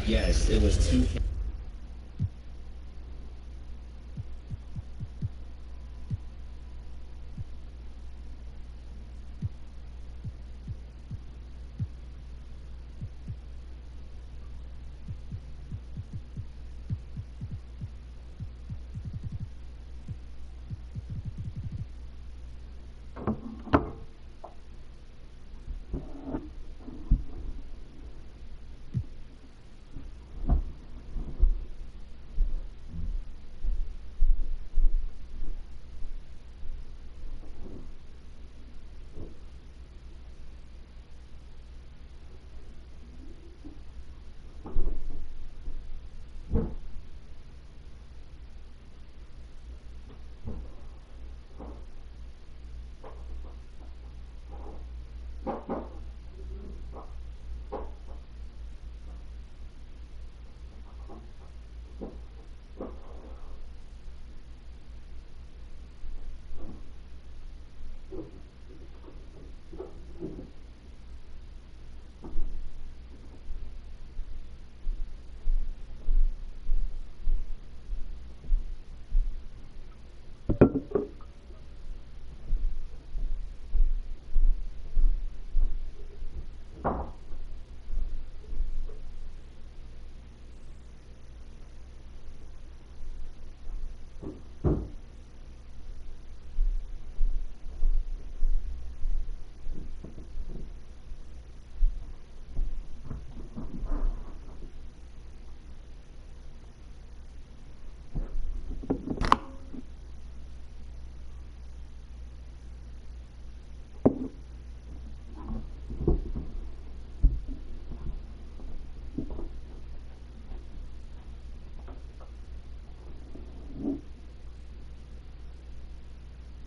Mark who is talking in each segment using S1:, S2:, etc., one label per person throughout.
S1: Yes, it was two.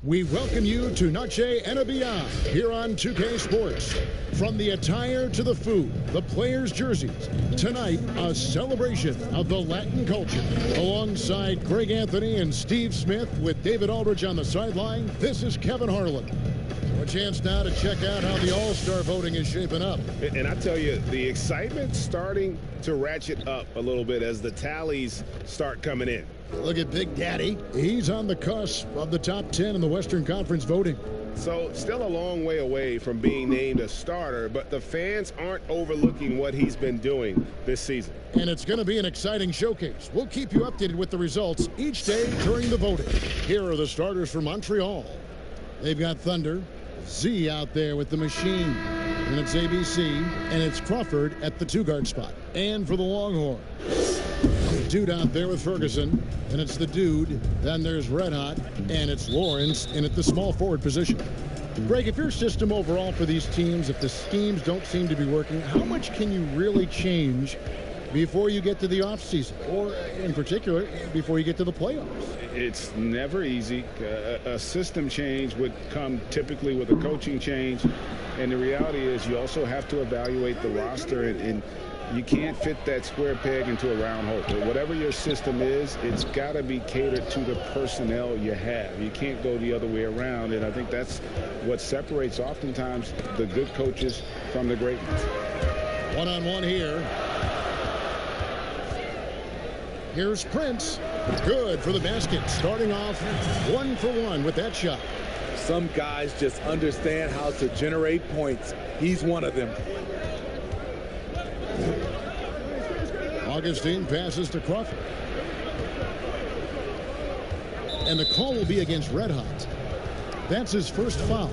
S2: We welcome you to Noche NSBA here on 2K Sports. From the attire to the food, the players' jerseys, tonight a celebration of the Latin culture. Alongside Greg Anthony and Steve Smith with David Aldridge on the sideline, this is Kevin Harlan. A chance now to check out how the All-Star voting is shaping up.
S3: And I tell you, the excitement's starting to ratchet up a little bit as the tallies start coming in.
S2: Look at Big Daddy. He's on the cusp of the top 10 in the Western Conference voting.
S3: So still a long way away from being named a starter, but the fans aren't overlooking what he's been doing this season.
S2: And it's going to be an exciting showcase. We'll keep you updated with the results each day during the voting. Here are the starters for Montreal. They've got Thunder, Z out there with the machine. And it's ABC, and it's Crawford at the two-guard spot. And for the Longhorns, Dude out there with Ferguson, and it's the Dude. Then there's Red Hot, and it's Lawrence in at the small forward position. Greg, if your system overall for these teams, if the schemes don't seem to be working, how much can you really change before you get to the offseason, or in particular, before you get to the playoffs?
S4: It's never easy. A system change would come typically with a coaching change, and the reality is you also have to evaluate the roster, and you can't fit that square peg into a round hole. But whatever your system is, it's got to be catered to the personnel you have. You can't go the other way around, and I think that's what separates oftentimes the good coaches from the great ones.
S2: One-on-one here. Here's Prince. Good for the basket. Starting off 1 for 1 with that shot.
S5: Some guys just understand how to generate points. He's one of them.
S2: Augustine passes to Crawford. And the call will be against Red Hot. That's his first foul.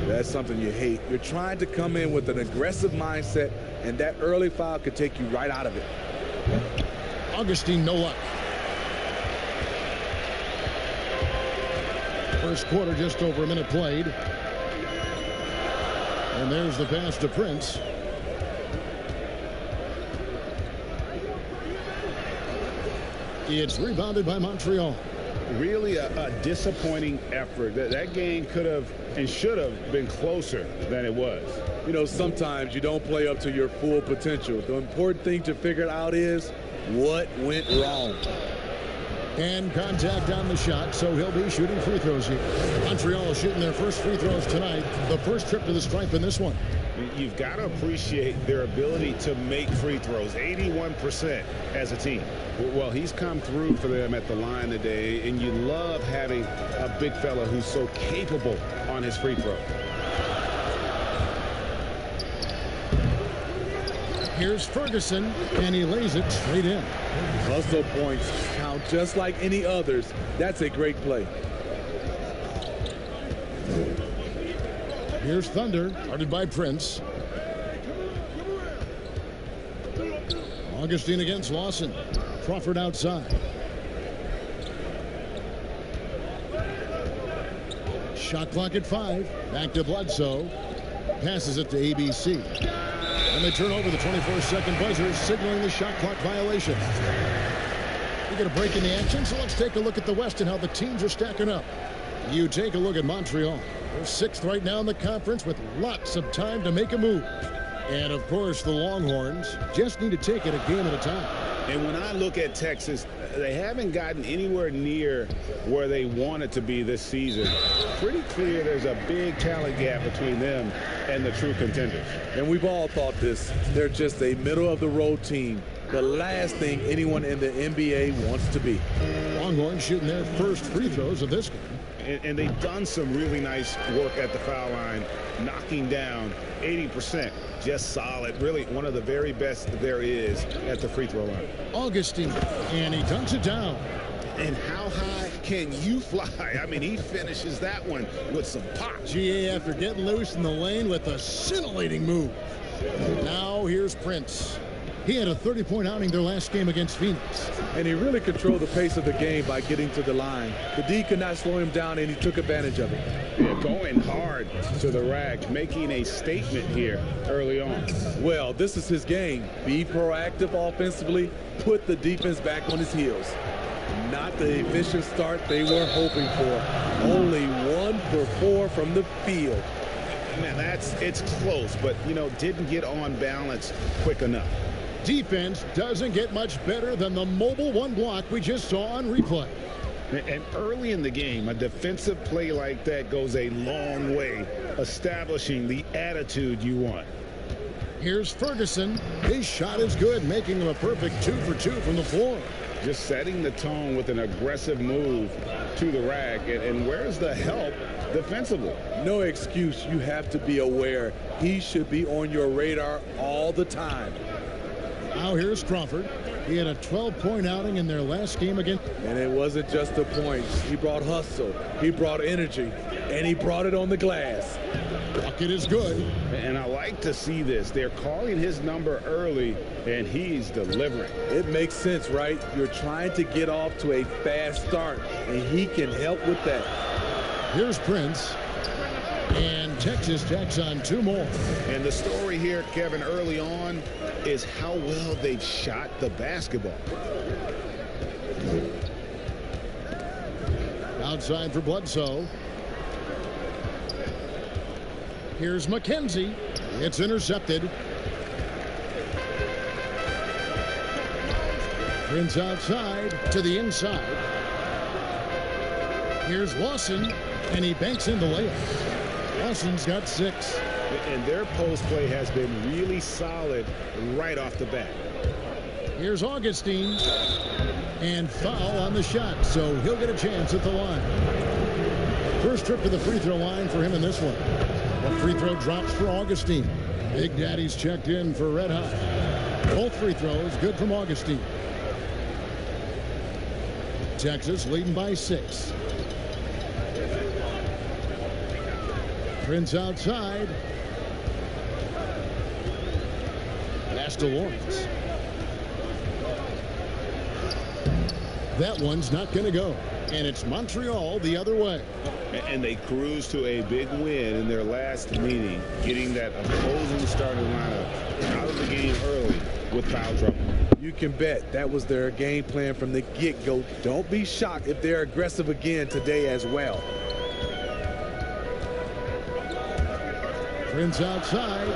S5: That's something you hate. You're trying to come in with an aggressive mindset, and that early foul could take you right out of it.
S2: Augustine, no luck. First quarter, just over a minute played. And there's the pass to Prince. It's rebounded by Montreal.
S4: Really a disappointing effort. That game could have and should have been closer than it was.
S5: You know, sometimes you don't play up to your full potential. The important thing to figure out is what went wrong.
S2: And contact on the shot, so he'll be shooting free throws here. Montreal shooting their first free throws tonight. The first trip to the stripe in this one.
S3: You've got to appreciate their ability to make free throws, 81% as a team.
S4: Well, he's come through for them at the line today, and you love having a big fella who's so capable on his free throw.
S2: Here's Ferguson, and he lays it straight in.
S5: Hustle points count just like any others. That's a great play.
S2: Here's Thunder, guarded by Prince. Augustine against Lawson. Crawford outside. Shot clock at 5. Back to Bledsoe. Passes it to ABC. And they turn over the 24-second buzzer, signaling the shot clock violation. We get a break in the action, so let's take a look at the West and how the teams are stacking up. You take a look at Montreal. They're 6th right now in the conference with lots of time to make a move. And, of course, the Longhorns just need to take it a game at a time.
S4: And when I look at Texas, they haven't gotten anywhere near where they wanted to be this season. Pretty clear there's a big talent gap between them and the true contenders.
S5: And we've all thought this. They're just a middle-of-the-road team. The last thing anyone in the NBA wants to be.
S2: Longhorns shooting their first free throws of this game.
S4: And they've done some really nice work at the foul line, knocking down 80%. Just solid. Really one of the very best there is at the free throw line.
S2: Augustine, and he dunks it down.
S4: And how high can you fly? I mean, he finishes that one with some pop.
S2: GA after getting loose in the lane with a scintillating move. Now here's Prince. He had a 30-point outing their last game against Phoenix.
S5: And he really controlled the pace of the game by getting to the line. The D could not slow him down, and he took advantage of it.
S4: Yeah, going hard to the rack, making a statement here early on.
S5: Well, this is his game. Be proactive offensively, put the defense back on his heels. Not the efficient start they were hoping for. Only 1 for 4 from the field.
S4: Man, it's close, but, you know, didn't get on balance quick enough.
S2: Defense doesn't get much better than the mobile one block we just saw on replay.
S4: And early in the game, a defensive play like that goes a long way, establishing the attitude you want.
S2: Here's Ferguson. His shot is good, making him a perfect 2 for 2 from the floor.
S4: Just setting the tone with an aggressive move to the rack. And where's the help defensively?
S5: No excuse. You have to be aware. He should be on your radar all the time.
S2: Now here's Crawford. He had a 12-point outing in their last game against.
S5: And it wasn't just the points. He brought hustle. He brought energy. And he brought it on the glass.
S2: Bucket is good.
S4: And I like to see this. They're calling his number early, and he's delivering.
S5: It makes sense, right? You're trying to get off to a fast start, and he can help with that.
S2: Here's Prince. And Texas tacks on 2 more.
S4: And the story here, Kevin, early on is how well they've shot the basketball.
S2: Outside for Bledsoe. Here's McKenzie. It's intercepted. Prince outside to the inside. Here's Lawson, and he banks in the layup. Lawson's got 6.
S4: And their post play has been really solid right off the bat.
S2: Here's Augustine. And foul on the shot, so he'll get a chance at the line. First trip to the free throw line for him in this one. The free throw drops for Augustine. Big Daddy's checked in for Red Hot. Both free throws good from Augustine. Texas leading by 6. Prince outside. Pass to Lawrence. That one's not going to go. And it's Montreal the other way.
S4: And they cruise to a big win in their last meeting, getting that opposing starting lineup out of the game early with foul trouble.
S5: You can bet that was their game plan from the get-go. Don't be shocked if they're aggressive again today as well.
S2: Prince outside.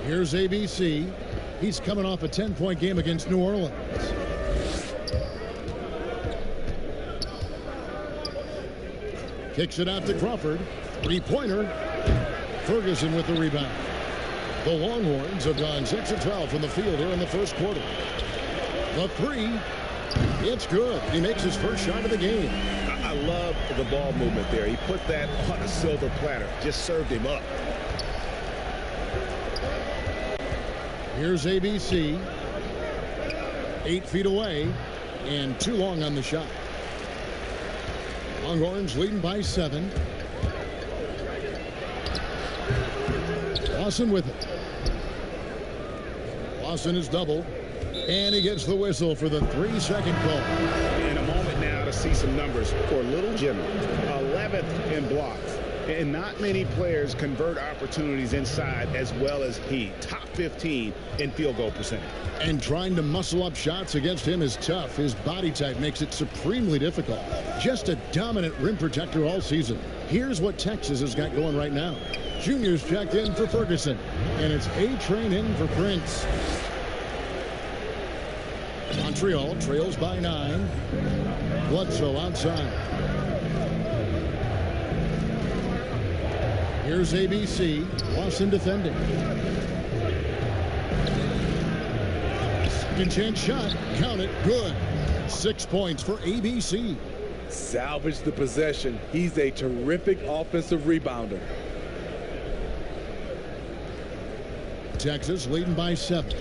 S2: Here's ABC. He's coming off a 10-point game against New Orleans. Kicks it out to Crawford. Three-pointer. Ferguson with the rebound. The Longhorns have gone 6 of 12 from the field here in the first quarter. The three. It's good. He makes his first shot of the game.
S3: I love the ball movement there. He put that on a silver platter. Just served him up.
S2: Here's ABC. 8 feet away and too long on the shot. Longhorns leading by 7. Lawson with it. Lawson is doubled. And he gets the whistle for the 3-second call.
S4: In a moment now to see some numbers for Little Jimmy. 11th in blocks. And not many players convert opportunities inside as well as he. Top 15 in field goal percentage.
S2: And trying to muscle up shots against him is tough. His body type makes it supremely difficult. Just a dominant rim protector all season. Here's what Texas has got going right now. Junior's checked in for Ferguson. And it's A-Train in for Prince. Montreal trails by 9. Bledsoe outside. Here's ABC. Lawson defending. Second chance shot. Count it. Good. 6 points for ABC.
S5: Salvage the possession. He's a terrific offensive rebounder.
S2: Texas leading by 7.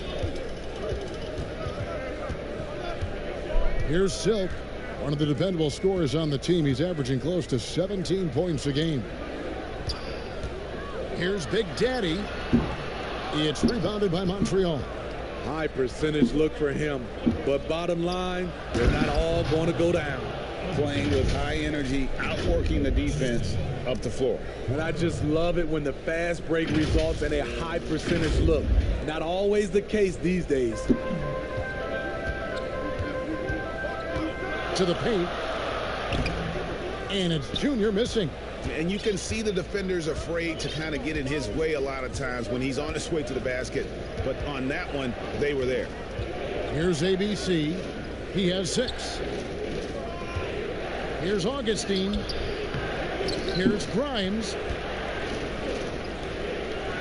S2: Here's Silk, one of the dependable scorers on the team. He's averaging close to 17 points a game. Here's Big Daddy. It's rebounded by Montreal.
S5: High percentage look for him. But bottom line, they're not all going to go down.
S4: Playing with high energy, outworking the defense up the floor.
S5: And I just love it when the fast break results in a high percentage look. Not always the case these days.
S2: To the paint. And it's Junior missing.
S3: And you can see the defenders afraid to kind of get in his way a lot of times when he's on his way to the basket. But on that one, they were there.
S2: Here's ABC. He has 6. Here's Augustine. Here's Grimes.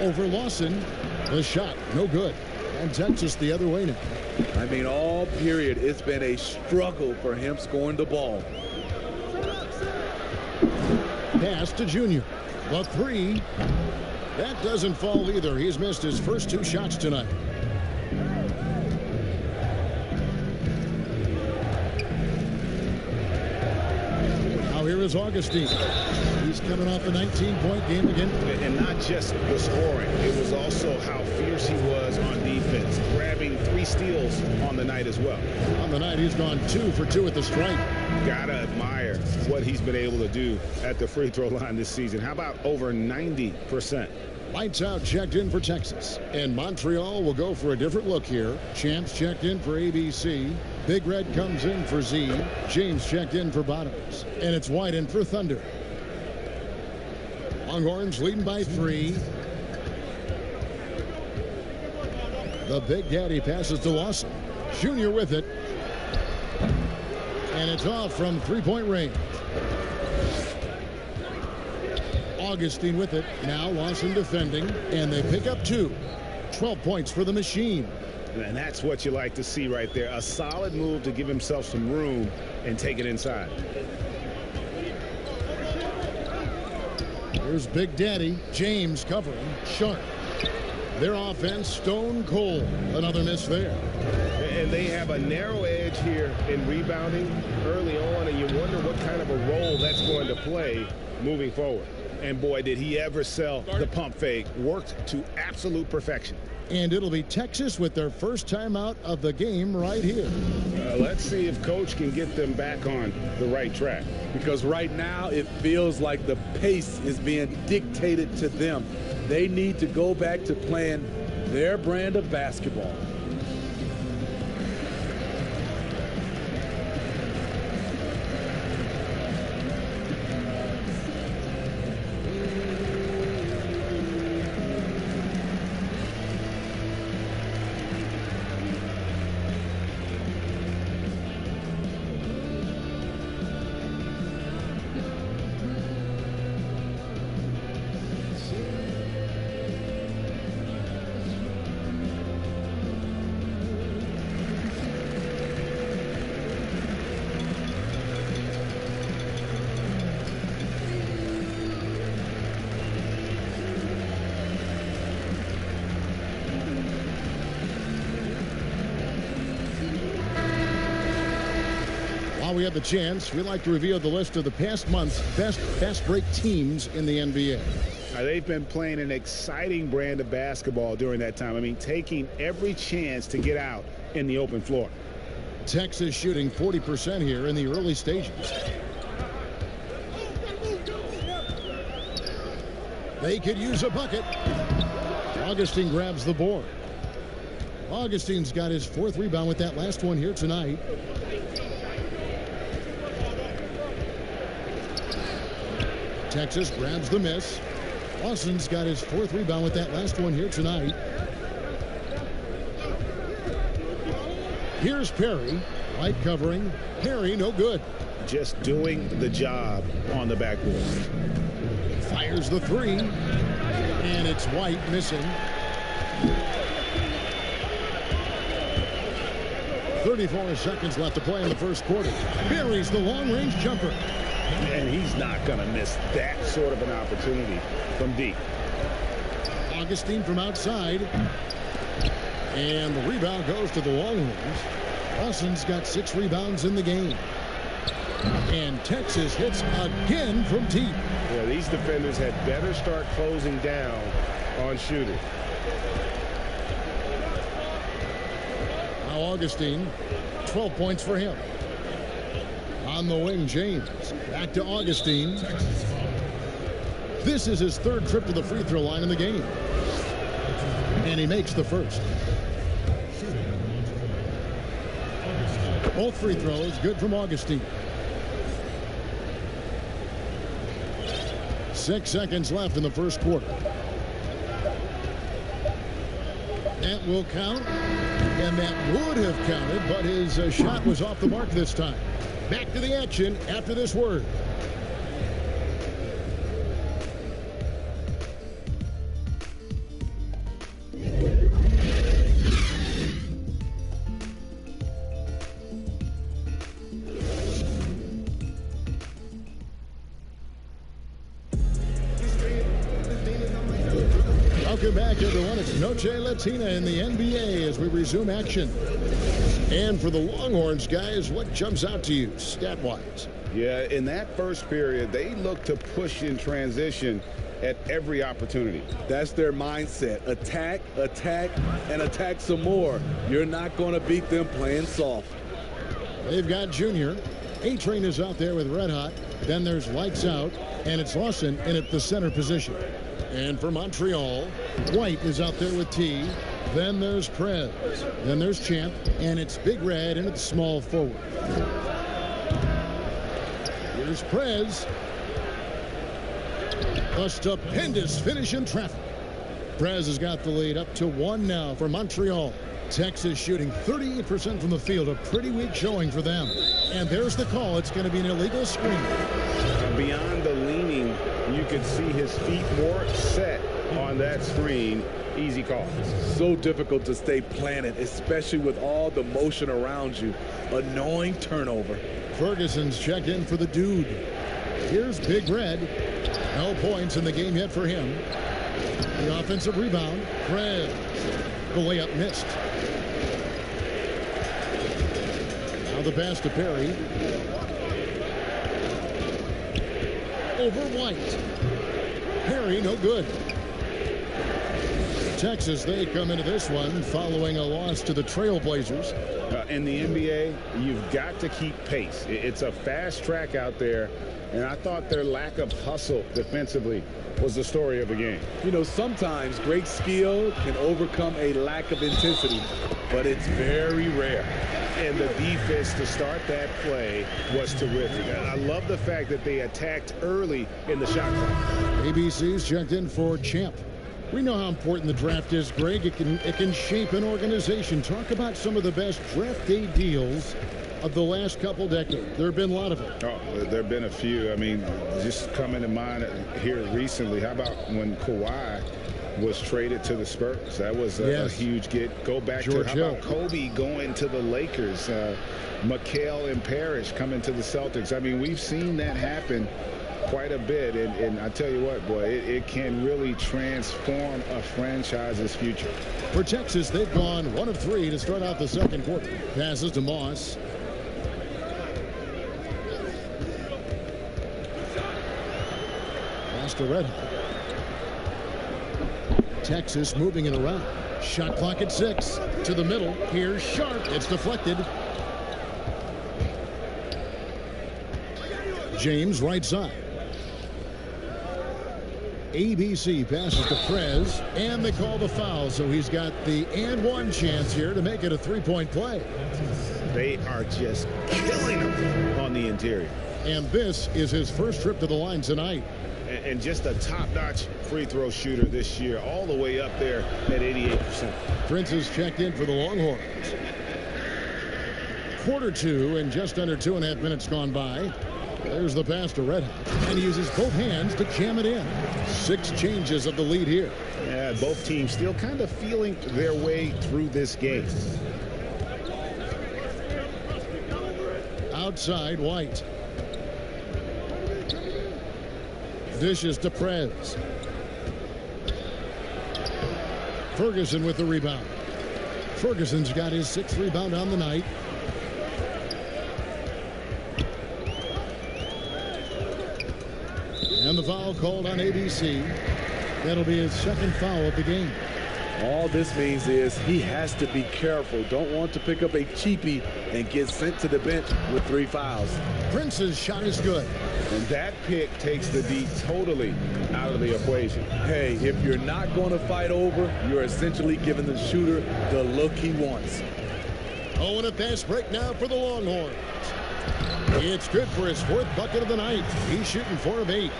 S2: Over Lawson. The shot, no good. And Texas the other way now.
S5: I mean, all period, it's been a struggle for him scoring the ball.
S2: Pass to Junior. The 3. That doesn't fall either. He's missed his first 2 shots tonight. Now here is Augustine. He's coming off a 19-point game again.
S3: And not just the scoring. It was also how fierce he was on defense. Grabbing 3 steals on the night as well.
S2: On the night, he's gone 2 for 2 at the stripe.
S3: Gotta admire what he's been able to do at the free throw line this season. How about over 90%?
S2: Lights out checked in for Texas. And Montreal will go for a different look here. Champs checked in for ABC. Big Red comes in for Z. James checked in for Bottoms. And it's White in for Thunder. Longhorns leading by 3. The Big Daddy passes to Lawson. Junior with it. And it's off from 3-point range. Augustine with it. Now Lawson defending. And they pick up 2. 12 points for the machine.
S3: And that's what you like to see right there. A solid move to give himself some room and take it inside.
S2: Here's Big Daddy. James covering. Sharp. Their offense stone cold. Another miss there.
S3: And they have a narrow edge here in rebounding early on, and you wonder what kind of a role that's going to play moving forward. And boy, did he ever sell the pump fake. Worked to absolute perfection.
S2: And it'll be Texas with their first timeout of the game right here.
S4: Let's see if Coach can get them back on the right track.
S5: Because right now it feels like the pace is being dictated to them. They need to go back to playing their brand of basketball.
S2: we have the chance, we like to reveal the list of the past month's best fast break teams in the NBA.
S3: They've been playing an exciting brand of basketball during that time. I mean, taking every chance to get out in the open floor.
S2: Texas shooting 40% here in the early stages. They could use a bucket. Augustine grabs the board. Augustine's got his 4th rebound with that last one here tonight. Texas grabs the miss. Lawson's got his 4th rebound with that last one here tonight. Here's Perry. White covering. Perry, no good.
S3: Just doing the job on the backboard.
S2: Fires the 3. And it's White missing. 34 seconds left to play in the first quarter. Perry's the long-range jumper.
S3: And he's not going to miss that sort of an opportunity from deep.
S2: Augustine from outside. And the rebound goes to the Longhorns. Lawson's got 6 rebounds in the game. And Texas hits again from deep.
S3: Yeah, these defenders had better start closing down on shooters.
S2: Now Augustine, 12 points for him. On the wing, James. Back to Augustine. This is his 3rd trip to the free throw line in the game. And he makes the first. Both free throws good from Augustine. 6 seconds left in the first quarter. That will count. And that would have counted, but his shot was off the mark this time. Back to the action after this word. Welcome back, everyone. It's Noche Latina in the NBA as we resume action. And for the Longhorns, guys, what jumps out to you stat-wise?
S4: Yeah, in that first period, they looked to push in transition at every opportunity.
S5: That's their mindset. Attack, attack, and attack some more. You're not going to beat them playing soft.
S2: They've got Junior. A-Train is out there with Red Hot. Then there's Lights Out, and it's Lawson in at the center position. And for Montreal, White is out there with T. Then there's Prez. Then there's Champ. And it's Big Red in at the small forward. Here's Prez. A stupendous finish in traffic. Prez has got the lead up to 1 now for Montreal. Texas shooting 38% from the field. A pretty weak showing for them. And there's the call. It's going to be an illegal screen.
S3: Beyond the leaning, you could see his feet more set on that screen. Easy call.
S5: So difficult to stay planted, especially with all the motion around you. Annoying turnover.
S2: Ferguson's checked in for the dude. Here's Big Red. No points in the game yet for him. The offensive rebound. Prez. The layup missed. Now the pass to Perry. Over White. Perry, no good. Texas, they come into this one following a loss to the Trailblazers.
S3: In the NBA, you've got to keep pace. It's a fast track out there, and I thought their lack of hustle defensively was the story of the game.
S5: You know, sometimes great skill can overcome a lack of intensity, but it's very rare.
S3: And the defense to start that play was terrific. I love the fact that they attacked early in the shot clock.
S2: ABC's checked in for Champ. We know how important the draft is, Greg. It can shape an organization. Talk about some of the best draft day deals of the last couple decades. There have been a lot of them.
S4: Oh, there have been a few. I mean, just coming to mind here recently, how about when Kawhi was traded to the Spurs? That was a huge get. Go back
S2: George
S4: to how about Kobe going to the Lakers? McHale and Parrish coming to the Celtics. I mean, we've seen that happen quite a bit, and I tell you what, boy, it can really transform a franchise's future.
S2: For Texas, they've gone 1 of 3 to start out the second quarter. Passes to Moss. to Red Hot. Texas moving it around. Shot clock at 6. To the middle. Here's Sharp. It's deflected. James right side. ABC passes to Prez, and they call the foul, so he's got the and one chance here to make it a three-point play.
S3: They are just killing him on the interior.
S2: And this is his first trip to the line tonight.
S3: And just a top-notch free throw shooter this year, all the way up there at 88%.
S2: Prince has checked in for the Longhorns. Quarter 2 and just under 2.5 minutes gone by. There's the pass to Red Hot, and he uses both hands to jam it in. 6 changes of the lead here.
S3: Yeah, both teams still kind of feeling their way through this game.
S2: Outside, White. Dishes to Prez. Ferguson with the rebound. Ferguson's got his 6th rebound on the night. And the foul called on ABC. That'll be his 2nd foul of the game.
S5: All this means is he has to be careful. Don't want to pick up a cheapie and get sent to the bench with 3 fouls.
S2: Prince's shot is good.
S3: And that pick takes the D totally out of the equation.
S5: Hey, if you're not going to fight over, you're essentially giving the shooter the look he wants.
S2: Oh, and a fast break now for the Longhorns. It's good for his 4th bucket of the night. He's shooting 4 of 8.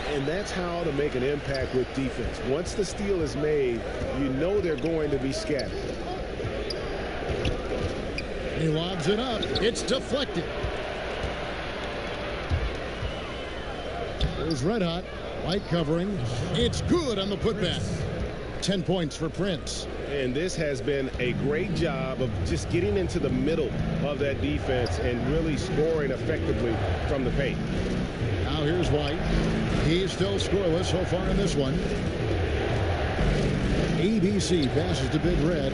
S3: And that's how to make an impact with defense. Once the steal is made, you know they're going to be scattered.
S2: He lobs it up. It's deflected. There's Red Hot. White covering. It's good on the putback. 10 points for Prince.
S3: And this has been a great job of just getting into the middle of that defense and really scoring effectively from the paint.
S2: Now here's White. He's still scoreless so far in this one. ABC passes to Big Red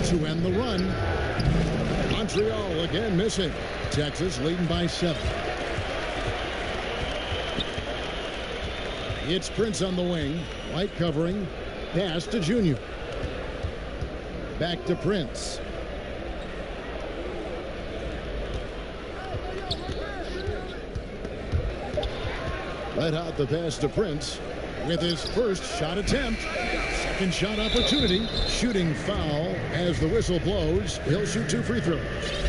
S2: to end the run. Montreal again missing. Texas leading by 7. It's Prince on the wing. White covering. Pass to Junior. Back to Prince. Red Hot the pass to Prince with his first shot attempt. 2nd shot opportunity. Shooting foul as the whistle blows. He'll shoot 2 free throws.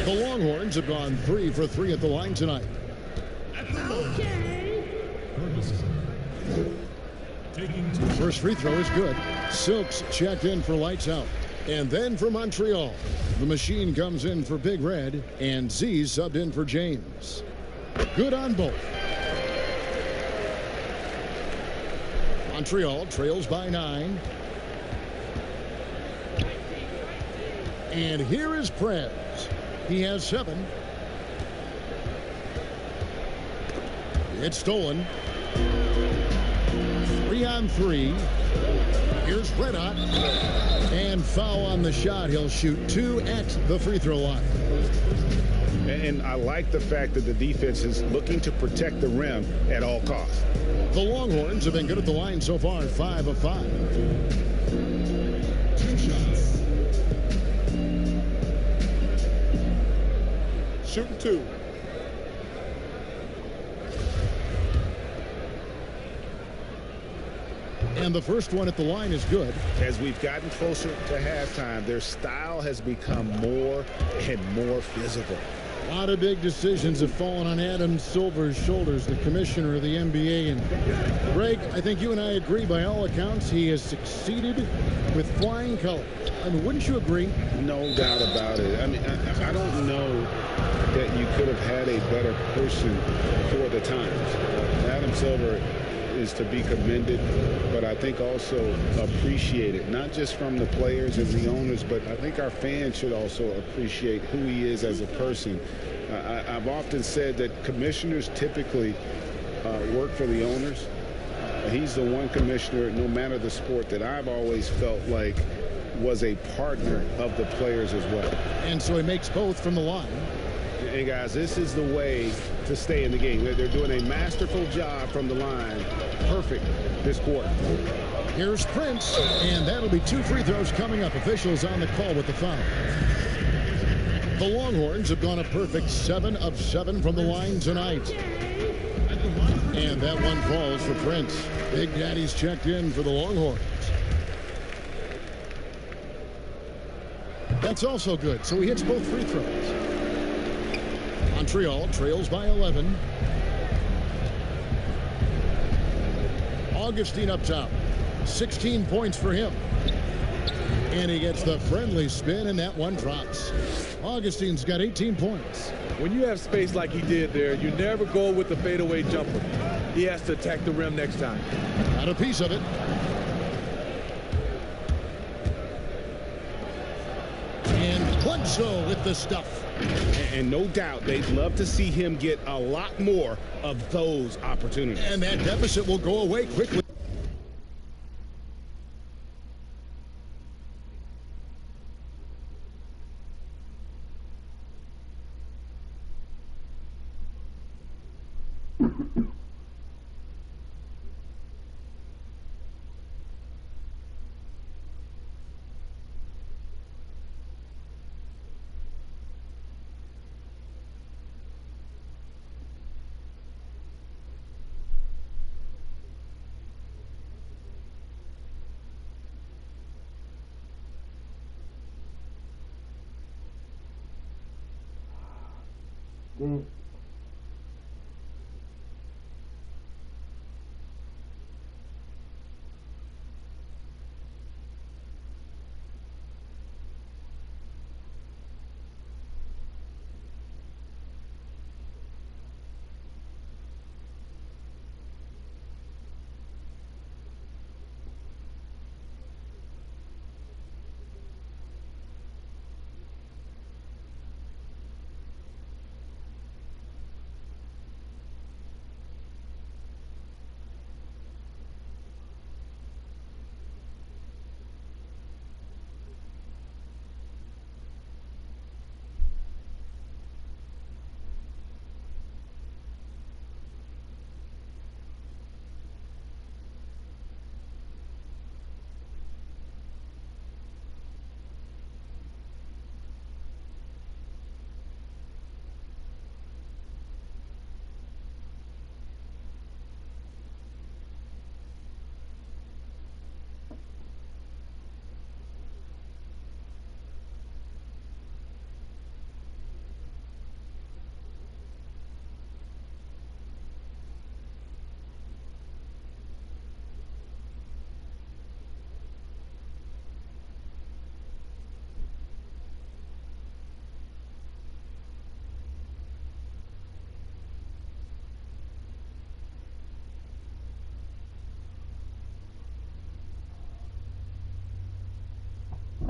S2: The Longhorns have gone 3 for 3 at the line tonight. First free throw is good. Silks checked in for lights out. And then for Montreal, the machine comes in for Big Red, and Z subbed in for James. Good on both. Montreal trails by 9. And here is Prez. He has 7. It's stolen. 3 on 3. Here's Red Hot. And foul on the shot. He'll shoot 2 at the free throw line.
S3: And I like the fact that the defense is looking to protect the rim at all costs.
S2: The Longhorns have been good at the line so far, 5 of 5. 2 shots.
S5: Shooting 2.
S2: And the first one at the line is good.
S3: As we've gotten closer to halftime, their style has become more and more physical.
S2: A lot of big decisions have fallen on Adam Silver's shoulders, the commissioner of the NBA. And Greg, I think you and I agree by all accounts he has succeeded with flying colors. I mean, wouldn't you agree?
S4: No doubt about it. I mean, I don't know that you could have had a better person for the times. Adam Silver is to be commended, but I think also appreciated, not just from the players and the owners, but I think our fans should also appreciate who he is as a person. I've often said that commissioners typically work for the owners. He's the one commissioner, no matter the sport, that I've always felt like was a partner of the players as well.
S2: And so he makes both from the line.
S3: And guys, this is the way to stay in the game. They're doing a masterful job from the line. Perfect this quarter.
S2: Here's Prince, and that'll be 2 free throws coming up. Officials on the call with the foul. The Longhorns have gone a perfect 7 of 7 from the line tonight. And that one falls for Prince. Big Daddy's checked in for the Longhorns. That's also good, so he hits both free throws. Montreal trails by 11. Augustine up top. 16 points for him. And he gets the friendly spin, and that one drops. Augustine's got 18 points.
S5: When you have space like he did there, you never go with the fadeaway jumper. He has to attack the rim next time.
S2: Got a piece of it. And Bledsoe with the stuff.
S3: And no doubt they'd love to see him get a lot more of those opportunities.
S2: And that deficit will go away quickly.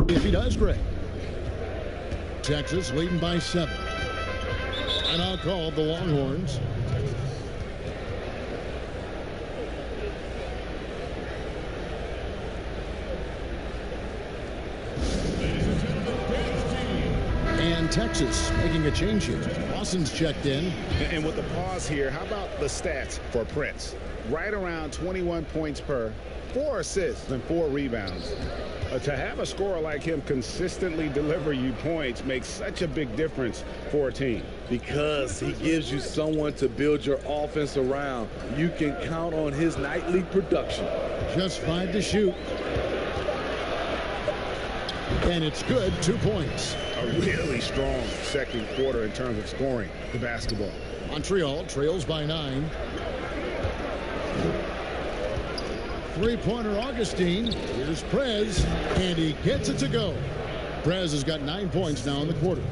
S2: If he does, great. Texas leading by 7. And I'll call the Longhorns. And Texas making a change here. Lawson's checked in.
S3: And with the pause here, how about the stats for Prince? Right around 21 points per, 4 assists and 4 rebounds. To have a scorer like him consistently deliver you points makes such a big difference for a team.
S5: Because he gives you someone to build your offense around. You can count on his nightly production.
S2: Just 5 to shoot. And it's good, 2 points.
S3: A really strong second quarter in terms of scoring the basketball.
S2: Montreal trails by 9. Three-pointer Augustine. Here's Prez, and he gets it to go. Prez has got 9 points now in the quarter.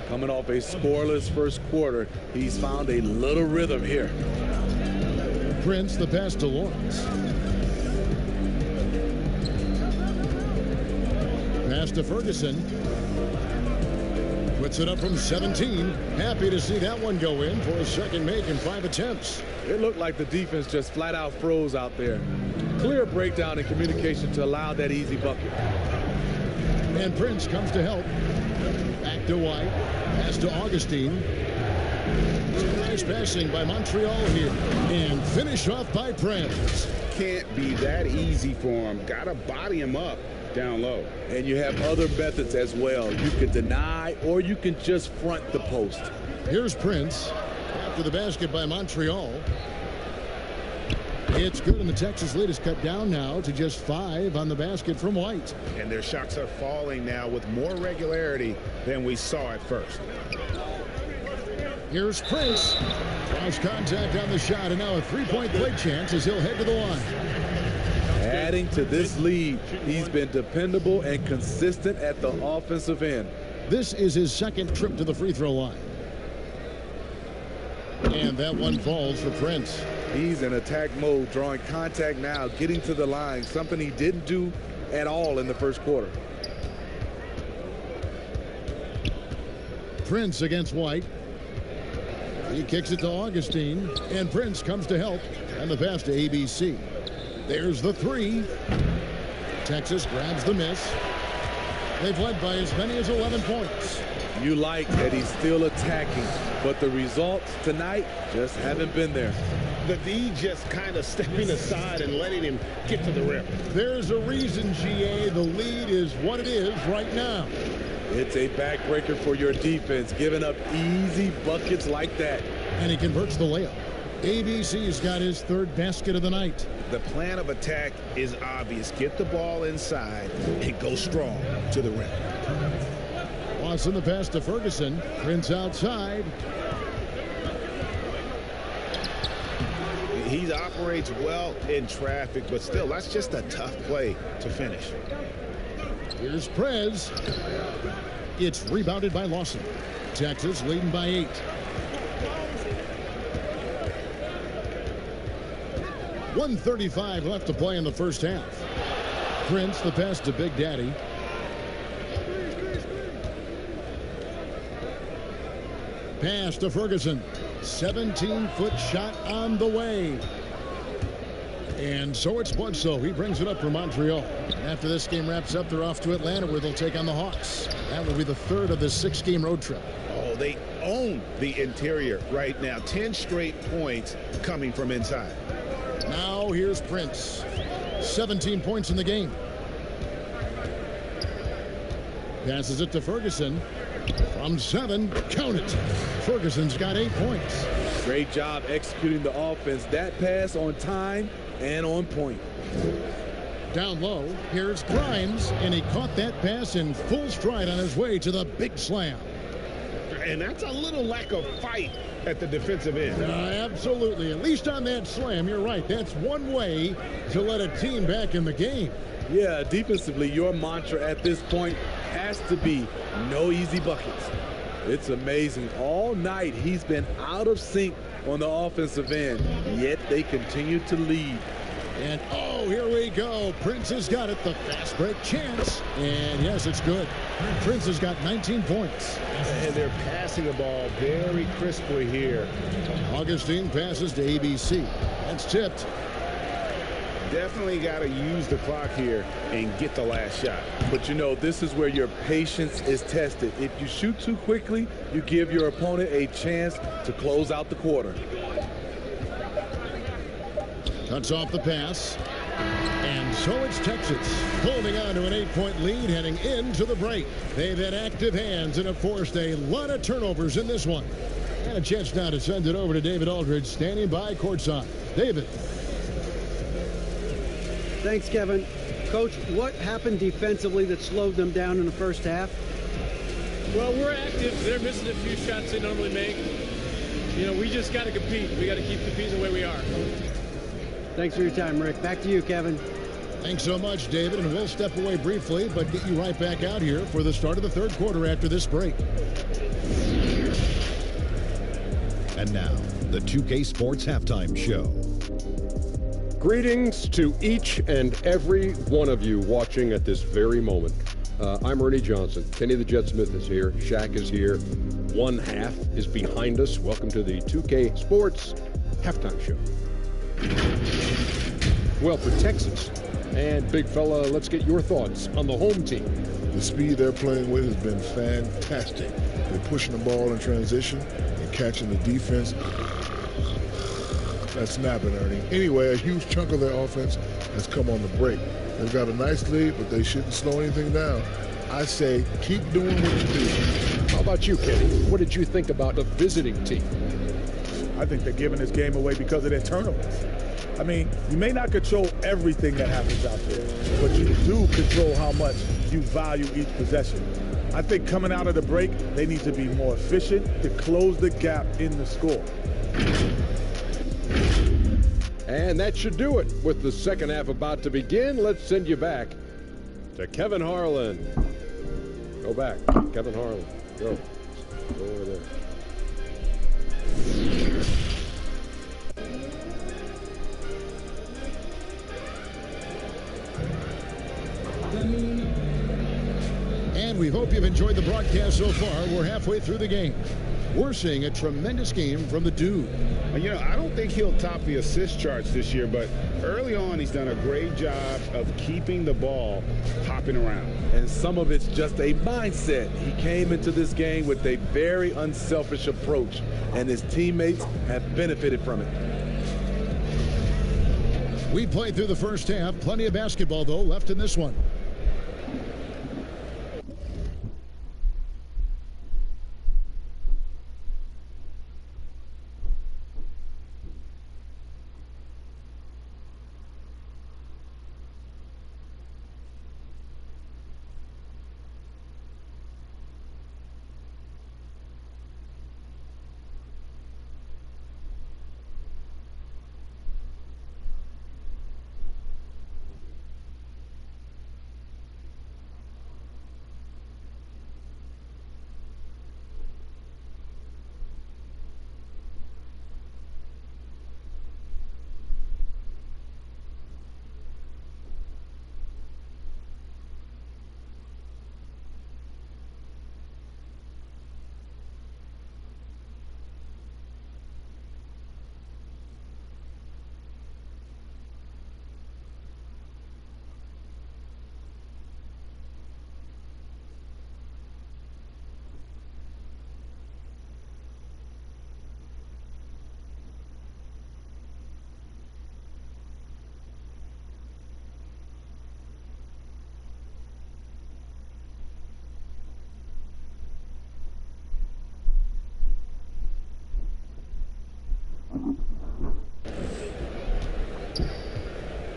S5: Coming off a scoreless first quarter, he's found a little rhythm here.
S2: Prince the pass to Lawrence. Pass to Ferguson. Puts it up from 17. Happy to see that one go in for a second make in 5 attempts.
S5: It looked like the defense just flat out froze out there. Clear breakdown in communication to allow that easy bucket.
S2: And Prince comes to help. Back to White. Pass to Augustine. Nice passing by Montreal here. And finish off by Prince.
S4: Can't be that easy for him. Got to body him up down low.
S5: And you have other methods as well. You can deny or you can just front the post.
S2: Here's Prince after the basket by Montreal. It's good, and the Texas lead is cut down now to just 5 on the basket from White.
S3: And their shots are falling now with more regularity than we saw at first.
S2: Here's Prince. Cross contact on the shot, and now a three-point play chance as he'll head to the line.
S5: Adding to this lead, he's been dependable and consistent at the offensive end.
S2: This is his second trip to the free throw line. And that one falls for Prince.
S5: He's in attack mode, drawing contact now, getting to the line, something he didn't do at all in the first quarter.
S2: Prince against White. He kicks it to Augustine, and Prince comes to help, and the pass to ABC. There's the three. Texas grabs the miss. They've led by as many as 11 points.
S5: You like that he's still attacking, but the results tonight just haven't been there.
S3: The D just kind of stepping aside and letting him get to the rim.
S2: There's a reason, GA, the lead is what it is right now.
S5: It's a backbreaker for your defense, giving up easy buckets like that.
S2: And he converts the layup. ABC's got his third basket of the night.
S3: The plan of attack is obvious. Get the ball inside and go strong to the rim.
S2: Watson the pass to Ferguson. Prince outside.
S3: He operates well in traffic, but still, that's just a tough play to finish.
S2: Here's Prez. It's rebounded by Lawson. Texas leading by 8. .135 left to play in the first half. Prince the pass to Big Daddy. Pass to Ferguson. 17-foot shot on the way. And so it's Bledsoe. He brings it up for Montreal. After this game wraps up, they're off to Atlanta where they'll take on the Hawks. That will be the third of the 6-game road trip.
S3: Oh, they own the interior right now. 10 straight points coming from inside.
S2: Now here's Prince. 17 points in the game. Passes it to Ferguson. From 7, count it. Ferguson's got 8 points.
S5: Great job executing the offense. That pass on time and on point.
S2: Down low, here's Grimes, and he caught that pass in full stride on his way to the big slam.
S3: And that's a little lack of fight at the defensive end.
S2: Absolutely. At least on that slam, you're right. That's one way to let a team back in the game.
S5: Yeah, defensively, your mantra at this point has to be no easy buckets. It's amazing. All night, he's been out of sync on the offensive end, yet they continue to lead.
S2: And, oh, here we go. Prince has got it. The fast break chance. And, yes, it's good. Prince has got 19 points.
S3: And they're passing the ball very crisply here.
S2: Augustine passes to ABC. That's tipped.
S3: Definitely got to use the clock here and get the last shot.
S5: But, you know, this is where your patience is tested. If you shoot too quickly, you give your opponent a chance to close out the quarter.
S2: Cuts off the pass. And so it's Texas holding on to an 8-point lead heading into the break. They've had active hands and have forced a lot of turnovers in this one. And a chance now to send it over to David Aldridge standing by courtside. David.
S1: Thanks, Kevin. Coach, what happened defensively that slowed them down in the first half?
S6: Well, we're active. They're missing a few shots they normally make. You know, we just got to compete. We got to keep competing the way we are.
S1: Thanks for your time, Rick. Back to you, Kevin.
S2: Thanks so much, David. And we'll step away briefly, but get you right back out here for the start of the third quarter after this break.
S7: And now, the 2K Sports Halftime Show.
S8: Greetings to each and every one of you watching at this very moment. I'm Ernie Johnson. Kenny the Jet Smith is here. Shaq is here. One half is behind us. Welcome to the 2K Sports Halftime Show. Well, for Texas and big fella, let's get your thoughts on the home team.
S9: The speed they're playing with has been fantastic. They're pushing the ball in transition and catching the defense. That's snapping, Ernie. Anyway, a huge chunk of their offense has come on the break. They've got a nice lead, but they shouldn't slow anything down. I say keep doing what you do.
S8: How about you, Kenny? What did you think about the visiting team?
S10: I think they're giving this game away because of their turnovers. I mean, you may not control everything that happens out there, but you do control how much you value each possession. I think coming out of the break, they need to be more efficient to close the gap in the score.
S8: And that should do it. With the second half about to begin, let's send you back to Kevin Harlan. Go back, Kevin Harlan. Go over there.
S2: And we hope you've enjoyed the broadcast so far. We're halfway through the game. We're seeing a tremendous game from the dude.
S4: You know, I don't think he'll top the assist charts this year, but early on he's done a great job of keeping the ball hopping around.
S5: And some of it's just a mindset. He came into this game with a very unselfish approach, and his teammates have benefited from it.
S2: We played through the first half. Plenty of basketball, though, left in this one.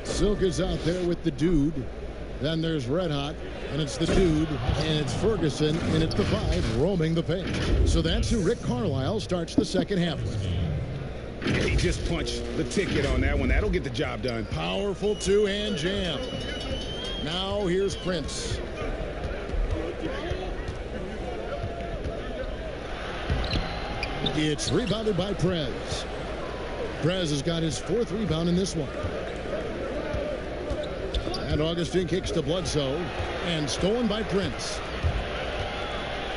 S2: Silk is out there with the dude. Then there's Red Hot, and it's the dude, and it's Ferguson, and it's the 5 roaming the paint. So that's who Rick Carlisle starts the second half with.
S3: He just punched the ticket on that one. That'll get the job done.
S2: Powerful two-hand jam. Now here's Prince. It's rebounded by Prez. Prez has got his 4th rebound in this one. And Augustine kicks to Bledsoe, and stolen by Prince.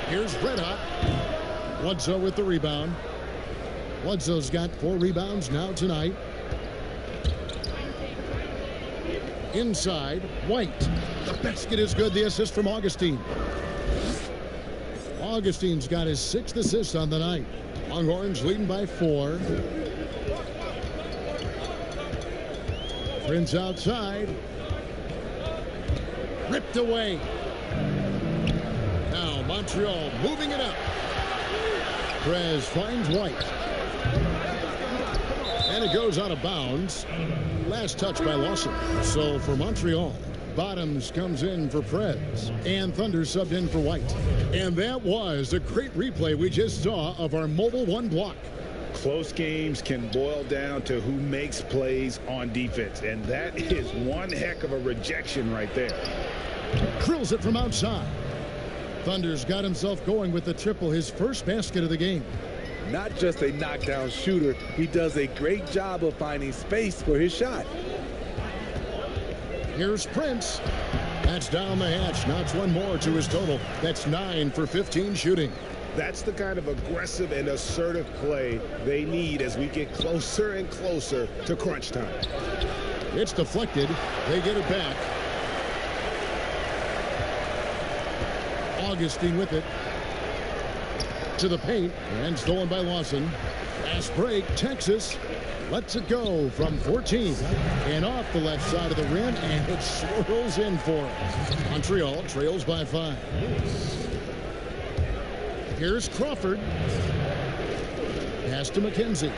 S2: Here's Red Hot. Bledsoe with the rebound. Bledsoe's got 4 rebounds now tonight. Inside, White. The basket is good. The assist from Augustine. Augustine's got his 6th assist on the night. Longhorns leading by 4. Prince outside. Ripped away. Now Montreal moving it up. Prez finds White. And it goes out of bounds. Last touch by Lawson. So for Montreal, Bottoms comes in for Prez. And Thunder subbed in for White. And that was a great replay we just saw of our Mobile 1 block.
S3: Close games can boil down to who makes plays on defense, and that is one heck of a rejection right there.
S2: Drills it from outside. Thunder's got himself going with the triple, his first basket of the game.
S5: Not just a knockdown shooter, he does a great job of finding space for his shot.
S2: Here's Prince. That's down the hatch, knocks one more to his total. That's 9 for 15 shooting.
S3: That's the kind of aggressive and assertive play they need as we get closer and closer to crunch time.
S2: It's deflected. They get it back. Augustine with it. To the paint, and stolen by Lawson. Fast break, Texas lets it go from 14. And off the left side of the rim, and it swirls in for it. Montreal trails by 5. Here's Crawford. Pass to McKenzie.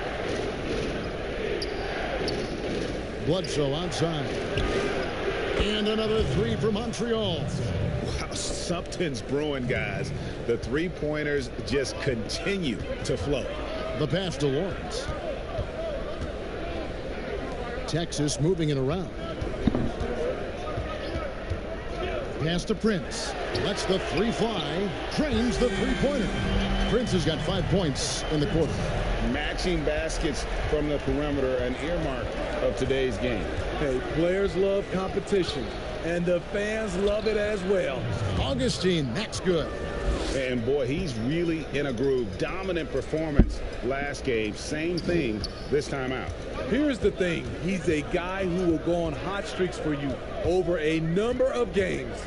S2: Bledsoe outside. And another 3 for Montreal.
S3: Wow, something's brewing, guys. The three-pointers just continue to flow.
S2: The pass to Lawrence. Texas moving it around. Pass to Prince. Lets the 3 fly. Drains the three-pointer. Prince has got 5 points in the quarter.
S4: Matching baskets from the perimeter, an earmark of today's game.
S5: Hey, players love competition, and the fans love it as well.
S2: Augustine, that's good.
S3: And boy, he's really in a groove. Dominant performance last game. Same thing this time out.
S5: Here's the thing. He's a guy who will go on hot streaks for you over a number of games.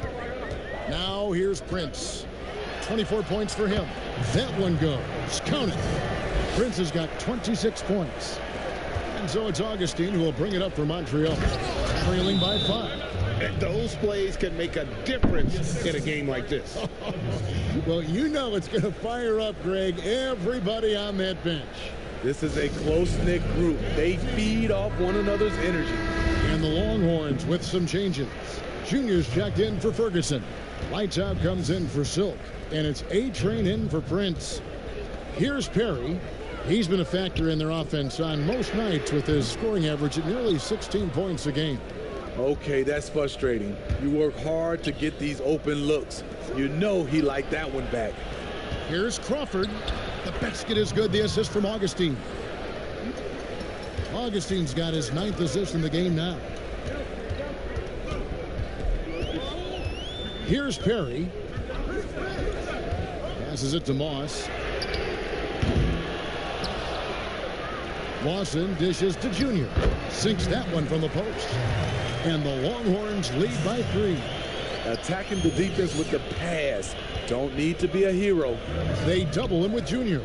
S2: Now here's Prince. 24 points for him. That one goes. Count it. Prince has got 26 points. And so it's Augustine who will bring it up for Montreal. Trailing by 5.
S3: And those plays can make a difference in a game like this.
S2: Well, you know it's going to fire up, Greg, everybody on that bench.
S5: This is a close-knit group. They feed off one another's energy.
S2: And the Longhorns with some changes. Junior's checked in for Ferguson. Lights out comes in for Silk. And it's A-Train in for Prince. Here's Perry. He's been a factor in their offense on most nights with his scoring average at nearly 16 points a game.
S5: Okay, that's frustrating. You work hard to get these open looks. You know he liked that one back.
S2: Here's Crawford. The basket is good. The assist from Augustine. Augustine's got his 9th assist in the game now. Here's Perry. Passes it to Moss. Lawson dishes to Junior. Sinks that one from the post. And the Longhorns lead by 3.
S5: Attacking the defense with the pass. Don't need to be a hero.
S2: They double him with Junior.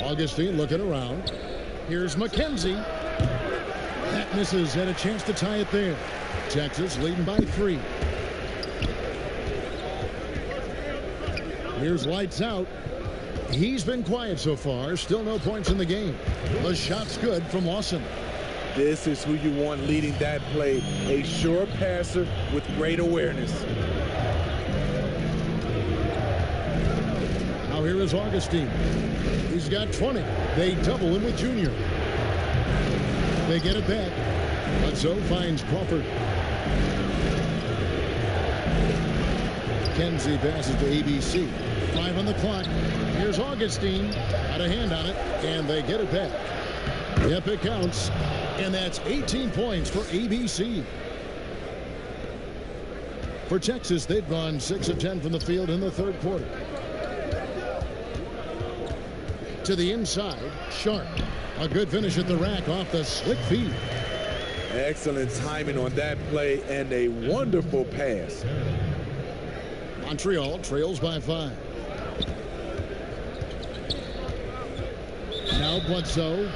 S2: Augustine looking around. Here's McKenzie. That misses. Had a chance to tie it there. Texas leading by 3. Here's lights out. He's been quiet so far. Still no points in the game. The shot's good from Lawson.
S5: This is who you want leading that play. A sure passer with great awareness.
S2: Now here is Augustine. He's got 20. They double him with Junior. They get it back. Bledsoe finds Crawford. Kenzie passes to ABC. 5 on the clock. Here's Augustine. Got a hand on it, and they get it back. Yep, it counts. And that's 18 points for ABC. For Texas, they've gone 6 of 10 from the field in the third quarter. To the inside, Sharp. A good finish at the rack off the slick feed.
S5: Excellent timing on that play and a wonderful pass.
S2: Montreal trails by 5. Now Bledsoe.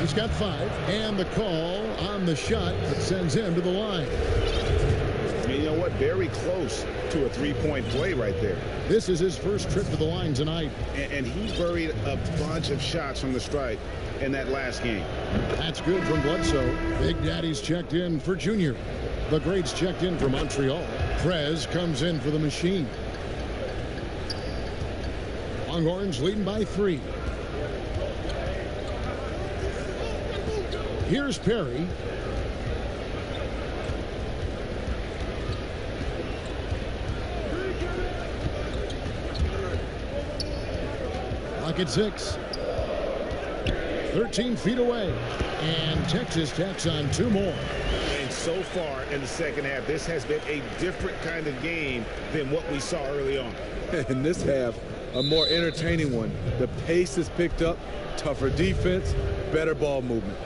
S2: He's got 5. And the call on the shot that sends him to the line.
S3: And you know what? Very close to a three-point play right there.
S2: This is his first trip to the line tonight.
S3: And he buried a bunch of shots from the stripe in that last game.
S2: That's good from Bledsoe. Big Daddy's checked in for Junior. The greats checked in for Montreal. Prez comes in for the Machine. Longhorns leading by 3. Here's Perry. Lock at 6. 13 feet away. And Texas tacks on 2 more.
S3: And so far in the second half, this has been a different kind of game than what we saw early on.
S5: In this half, a more entertaining one. The pace is picked up, tougher defense, better ball movement.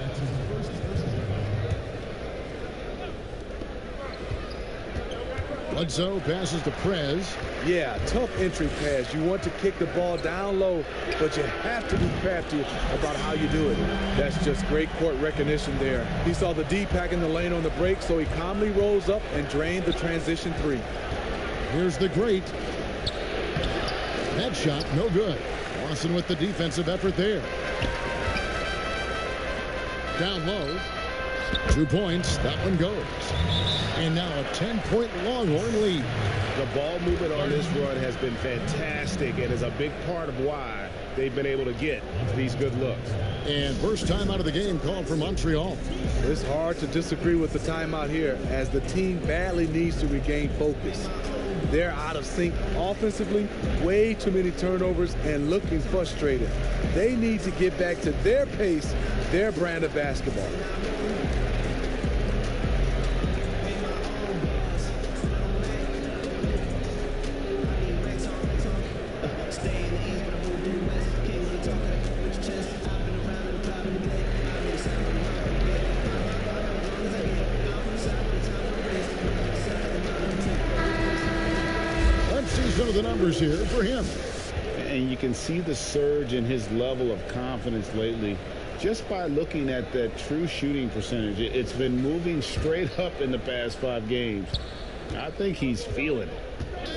S2: Bledsoe passes to Prez.
S5: Yeah, tough entry pass. You want to kick the ball down low, but you have to be crafty about how you do it. That's just great court recognition there. He saw the D pack in the lane on the break, so he calmly rose up and drained the transition three.
S2: Here's the great. That shot, no good. Lawson with the defensive effort there. Down low. 2 points. That one goes. And now a 10-point Longhorn lead.
S3: The ball movement on this run has been fantastic and is a big part of why they've been able to get these good looks.
S2: And first time out of the game called for Montreal.
S5: It's hard to disagree with the timeout here, as the team badly needs to regain focus. They're out of sync offensively, way too many turnovers, and looking frustrated. They need to get back to their pace, their brand of basketball.
S2: Some of the numbers here for him.
S4: And you can see the surge in his level of confidence lately just by looking at that true shooting percentage. It's been moving straight up in the past 5 games. I think he's feeling it.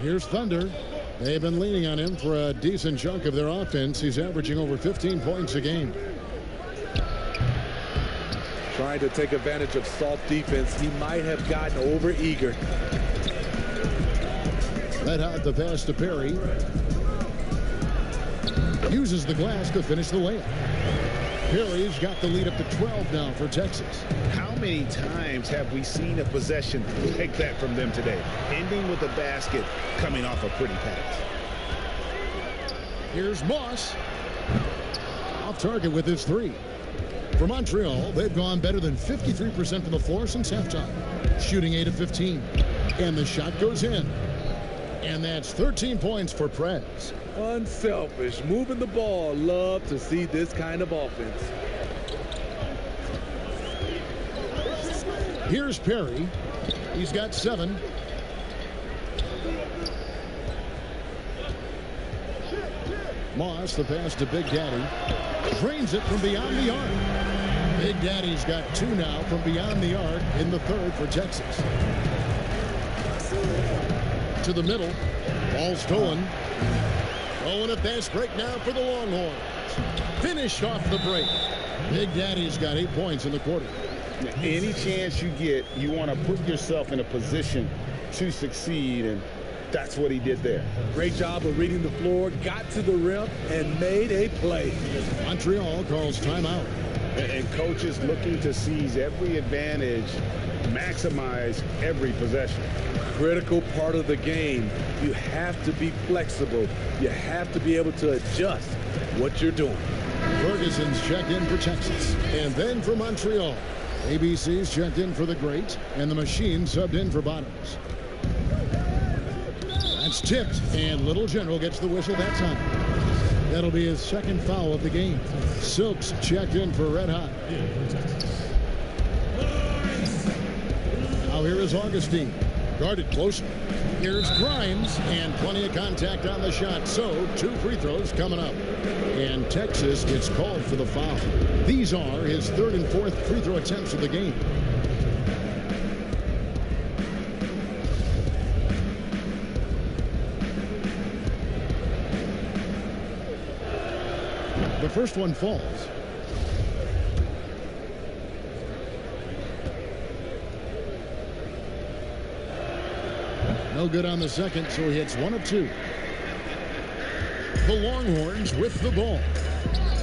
S2: Here's Thunder. They've been leaning on him for a decent chunk of their offense. He's averaging over 15 points a game.
S5: Trying to take advantage of soft defense. He might have gotten over-eager.
S2: Let out the pass to Perry. Uses the glass to finish the layup. Perry's got the lead up to 12 now for Texas.
S3: How many times have we seen a possession like that from them today? Ending with a basket, coming off a pretty pass.
S2: Here's Moss. Off target with his 3. For Montreal, they've gone better than 53% from the floor since halftime, shooting 8 of 15. And the shot goes in. And that's 13 points for Prez.
S5: Unselfish, moving the ball. Love to see this kind of offense.
S2: Here's Perry. He's got 7. Moss, the pass to Big Daddy. Drains it from beyond the arc. Big Daddy's got 2 now from beyond the arc in the 3rd for Texas. To the middle. Ball stolen. Oh, and a fast break now for the Longhorns. Finished off the break. Big Daddy's got 8 points in the quarter.
S4: Any chance you get, you want to put yourself in a position to succeed, and that's what he did there.
S5: Great job of reading the floor, got to the rim, and made a play.
S2: Montreal calls timeout.
S4: And coaches looking to seize every advantage, maximize every possession.
S5: Critical part of the game. You have to be flexible. You have to be able to adjust what you're doing.
S2: Ferguson's checked in for Texas. And then for Montreal. ABC's checked in for the Great. And the Machine subbed in for Bottoms. That's tipped. And Little General gets the whistle that time. That'll be his 2nd foul of the game. Silks checked in for Red Hot. Now here is Augustine. Guarded closer. Here's Grimes, and plenty of contact on the shot. So 2 free throws coming up. And Texas gets called for the foul. These are his 3rd and 4th free throw attempts of the game. The first one falls. No good on the second, so he hits 1 of 2. The Longhorns with the ball.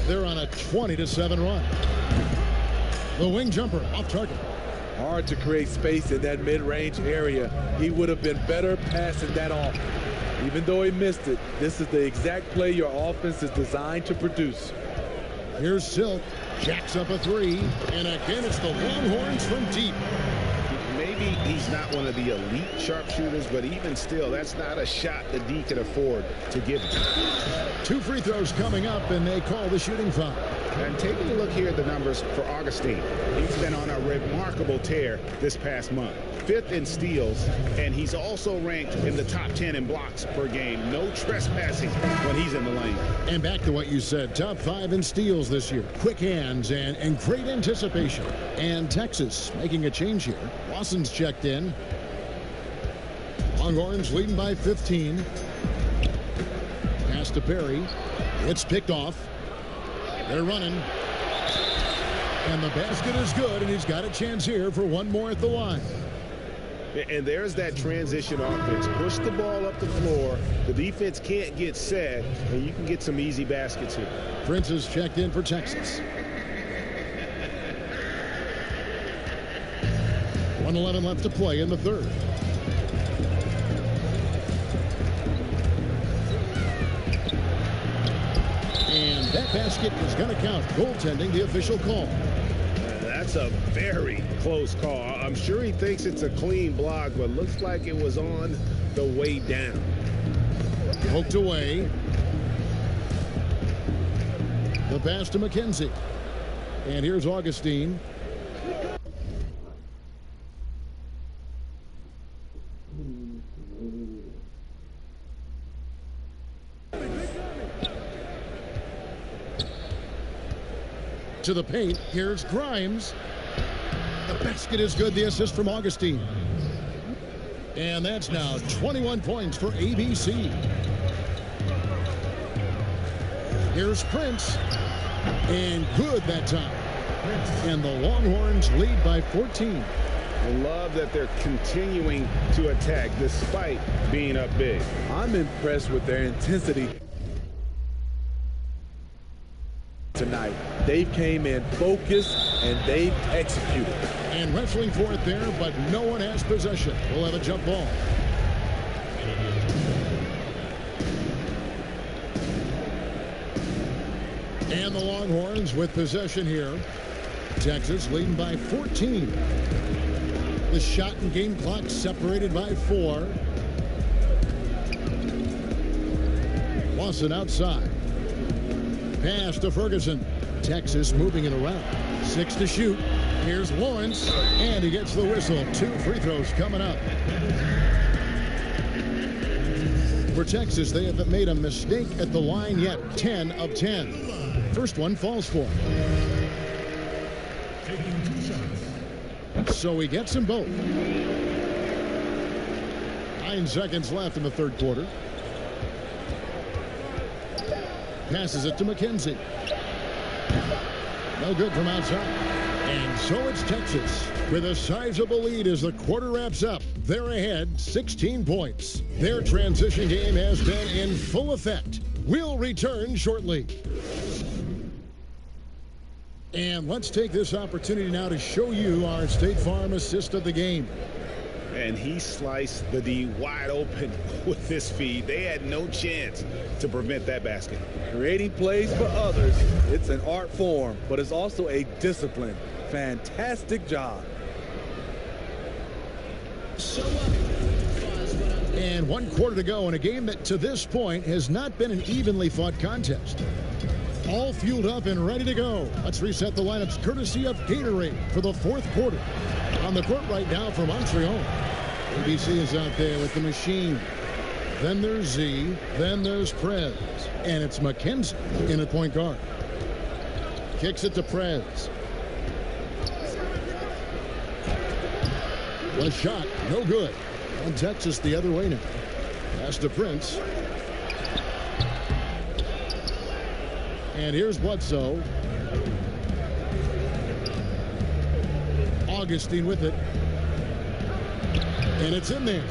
S2: They're on a 20-7 run. The wing jumper off target.
S5: Hard to create space in that mid-range area. He would have been better passing that off. Even though he missed it, this is the exact play your offense is designed to produce.
S2: Here's Silk. Jacks up a 3. And again, it's the Longhorns from deep.
S3: maybe he's not one of the elite sharpshooters, but even still, that's not a shot the D can afford to give him.
S2: 2 free throws coming up, and they call the shooting foul.
S3: And taking a look here at the numbers for Augustine, he's been on a remarkable tear this past month. 5th in steals, and he's also ranked in the top 10 in blocks per game. No trespassing when he's in the lane.
S2: And back to what you said, top 5 in steals this year. Quick hands and great anticipation. And Texas making a change here. Lawson's checked in. Longhorns leading by 15. Pass to Perry. It's picked off. They're running. And the basket is good, and he's got a chance here for one more at the line.
S3: And there's that transition offense. Push the ball up the floor. The defense can't get set, and you can get some easy baskets here.
S2: Prince is checked in for Texas. 1:11 left to play in the third. And that basket is going to count. Goaltending, the official call.
S3: That's a very close call. I'm sure he thinks it's a clean block, but looks like it was on the way down.
S2: Poked away. The pass to McKenzie. And here's Augustine. To the paint. Here's Grimes. The basket is good. The assist from Augustine. And that's now 21 points for ABC. Here's Prince. And good that time. And the Longhorns lead by 14.
S3: I love that they're continuing to attack despite being up big.
S5: I'm impressed with their intensity tonight. They came in focused and they've executed.
S2: And wrestling for it there, but no one has possession. We'll have a jump ball. And the Longhorns with possession here. Texas leading by 14. The shot and game clock separated by 4. Lawson outside. Pass to Ferguson. Texas moving it around. 6 to shoot. Here's Lawrence, and he gets the whistle. 2 free throws coming up. For Texas, they haven't made a mistake at the line yet. 10 of 10. First one falls for him. So he gets them both. 9 seconds left in the third quarter. Passes it to McKenzie. No good from outside. And so it's Texas with a sizable lead as the quarter wraps up. They're ahead 16 points. Their transition game has been in full effect. We'll return shortly. And let's take this opportunity now to show you our State Farm assist of the game.
S3: And he sliced the D wide open with this feed. They had no chance to prevent that basket.
S5: Creating plays for others, it's an art form, but it's also a discipline. Fantastic job.
S2: And 1 quarter to go in a game that to this point has not been an evenly fought contest. All fueled up and ready to go. Let's reset the lineups courtesy of Gatorade for the 4th quarter. On the court right now for Montreal. ABC is out there with the machine. Then there's Z. Then there's Prez. And it's McKenzie in at point guard. Kicks it to Prez. The shot, no good. And Texas the other way now. Pass to Prince. And here's Bledsoe. Augustine with it. And it's in there.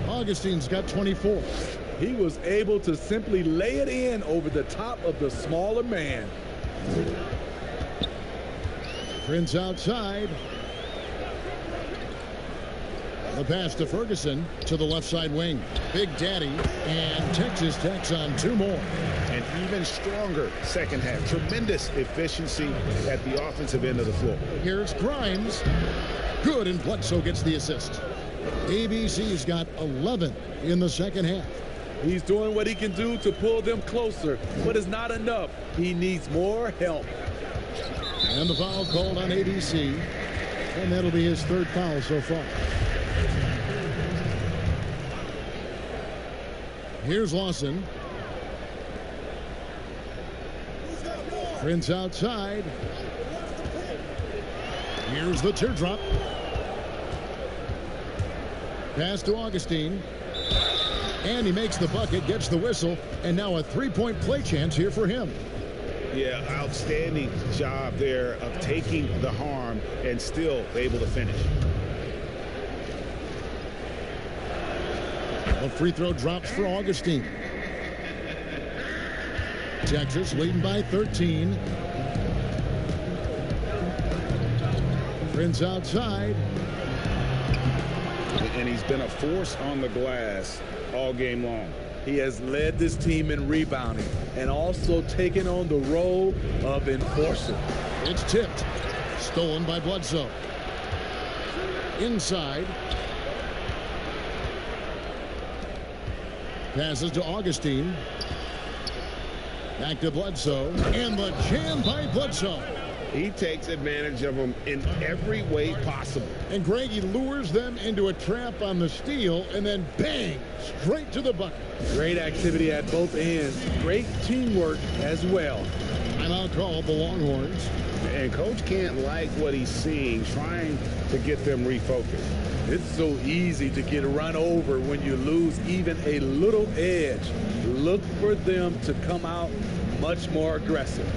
S2: Augustine's got 24.
S5: He was able to simply lay it in over the top of the smaller man.
S2: Prince outside. The pass to Ferguson to the left side wing. Big Daddy. And Texas tacks on 2 more.
S3: An even stronger second half. Tremendous efficiency at the offensive end of the floor.
S2: Here's Grimes. Good, and Bledsoe gets the assist. ABC's got 11 in the second half.
S5: He's doing what he can do to pull them closer, but it's not enough. He needs more help.
S2: And the foul called on ABC, and that'll be his third foul so far. Here's Lawson. Prince outside. Here's the teardrop. Pass to Augustine. And he makes the bucket, gets the whistle, and now a three-point play chance here for him.
S3: Yeah, outstanding job there of taking the harm and still able to finish.
S2: A free throw drops for Augustine. Texas leading by 13. Prince outside.
S4: And he's been a force on the glass all game long.
S5: He has led this team in rebounding and also taken on the role of enforcer.
S2: It's tipped. Stolen by Bledsoe. Inside. Passes to Augustine. Back to Bledsoe. And the jam by Bledsoe.
S3: He takes advantage of them in every way possible.
S2: And Greg, he lures them into a trap on the steal and then bang, straight to the bucket.
S5: Great activity at both ends. Great teamwork as well.
S2: Timeout called the Longhorns.
S3: And coach can't like what he's seeing, trying to get them refocused.
S5: It's so easy to get run over when you lose even a little edge. Look for them to come out much more aggressive.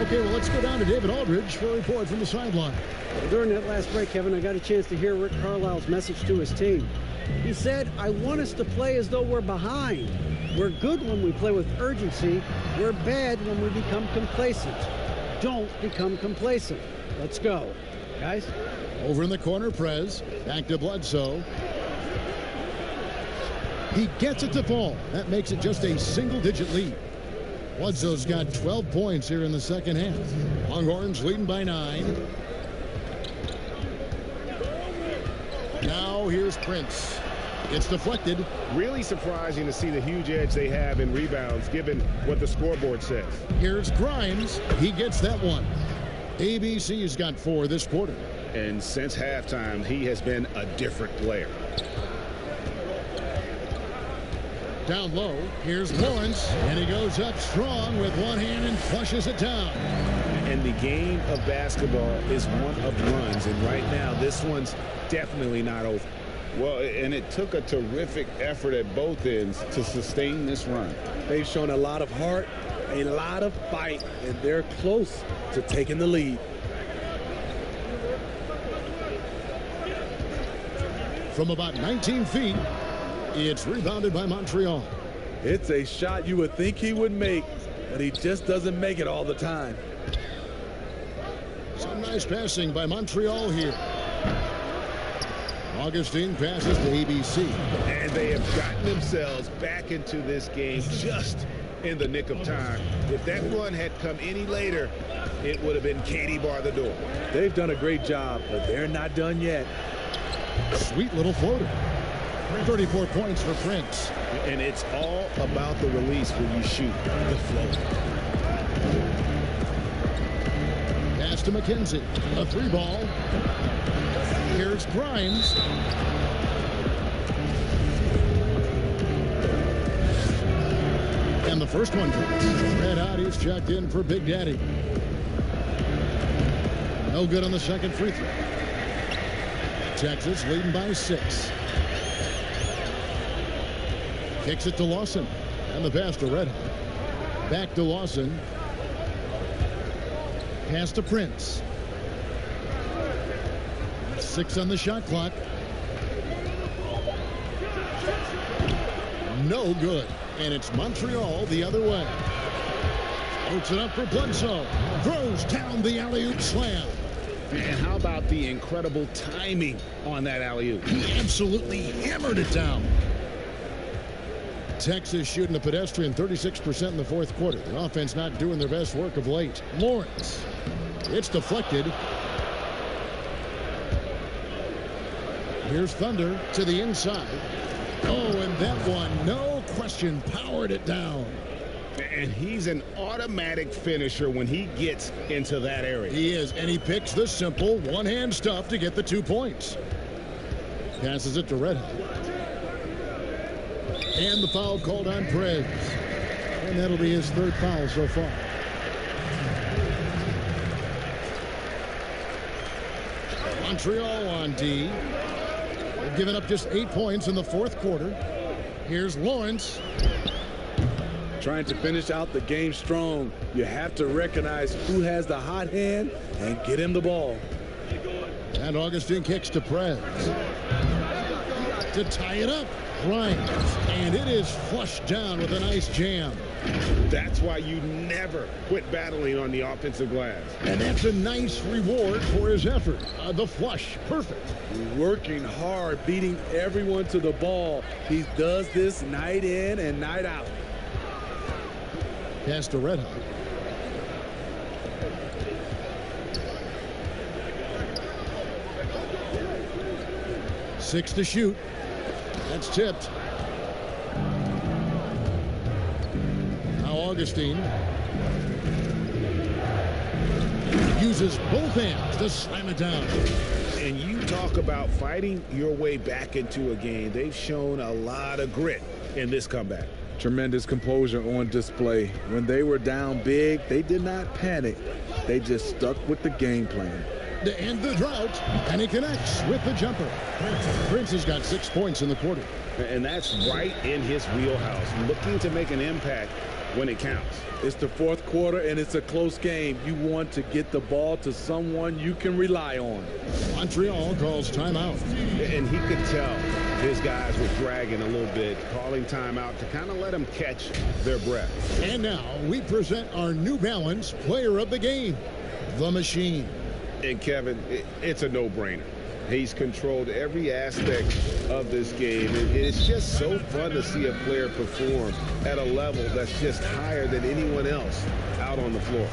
S2: Okay, well, let's go down to David Aldridge for a report from the sideline.
S1: During that last break, Kevin, I got a chance to hear Rick Carlisle's message to his team. He said, I want us to play as though we're behind. We're good when we play with urgency. We're bad when we become complacent. Don't become complacent. Let's go. Guys?
S2: Over in the corner, Prez. Back to Bledsoe. He gets it to fall. That makes it just a single-digit lead. Bledsoe's got 12 points here in the second half. Longhorns leading by 9. Now here's Prince. It's deflected.
S3: Really surprising to see the huge edge they have in rebounds given what the scoreboard says.
S2: Here's Grimes. He gets that one. ABC's got 4 this quarter.
S3: And since halftime, he has been a different player.
S2: Down low, here's Lawrence, and he goes up strong with one hand and flushes it down.
S3: And the game of basketball is one of runs, and right now this one's definitely not over.
S4: Well, and it took a terrific effort at both ends to sustain this run.
S5: They've shown a lot of heart, a lot of fight, and they're close to taking the lead.
S2: From about 19 feet, it's rebounded by Montreal.
S5: It's a shot you would think he would make, but he just doesn't make it all the time.
S2: Some nice passing by Montreal here. Augustine passes to ABC.
S3: And they have gotten themselves back into this game just in the nick of time. If that run had come any later, it would have been Katie bar the door.
S5: They've done a great job, but they're not done yet.
S2: Sweet little floater. 34 points for Prince.
S3: And it's all about the release when you shoot the float.
S2: Pass to McKenzie. A 3-ball. Here's Grimes. And the first one. Red out. He's checked in for Big Daddy. No good on the second free throw. Texas leading by 6. Kicks it to Lawson. And the pass to Red Hot. Back to Lawson. Pass to Prince. 6 on the shot clock. No good. And it's Montreal the other way. Puts it up for Bledsoe. Throws down the alley-oop slam.
S3: And how about the incredible timing on that alley-oop?
S2: He absolutely hammered it down. Texas shooting a pedestrian 36% in the fourth quarter. The offense not doing their best work of late. Lawrence. It's deflected. Here's Thunder to the inside. Oh, and that one, no question, powered it down.
S3: And he's an automatic finisher when he gets into that area.
S2: He is, and he picks the simple one-hand stuff to get the 2 points. Passes it to Redhawk. And the foul called on Prez. And that'll be his third foul so far. Montreal on D. They've given up just 8 points in the fourth quarter. Here's Lawrence.
S5: Trying to finish out the game strong. You have to recognize who has the hot hand and get him the ball.
S2: And Augustine kicks to Prez. To tie it up. Bryant. And it is flushed down with a nice jam.
S3: That's why you never quit battling on the offensive glass.
S2: And that's a nice reward for his effort. The flush. Perfect.
S5: Working hard, beating everyone to the ball. He does this night in and night out.
S2: Pass to Redhawk. Six to shoot. That's tipped. Now Augustine uses both hands to slam it down.
S3: And you talk about fighting your way back into a game. They've shown a lot of grit in this comeback.
S5: Tremendous composure on display. When they were down big, they did not panic. They just stuck with the game plan.
S2: To end the drought, and he connects with the jumper. Prince has got 6 points in the quarter.
S3: And that's right in his wheelhouse, looking to make an impact when it counts.
S5: It's the fourth quarter, and it's a close game. You want to get the ball to someone you can rely on.
S2: Montreal calls timeout.
S3: And he could tell his guys were dragging a little bit, calling timeout to kind of let them catch their breath.
S2: And now we present our New Balance player of the game, the Machine.
S3: And Kevin, it's a no-brainer. He's controlled every aspect of this game. And it's just so fun to see a player perform at a level that's just higher than anyone else out on the floor.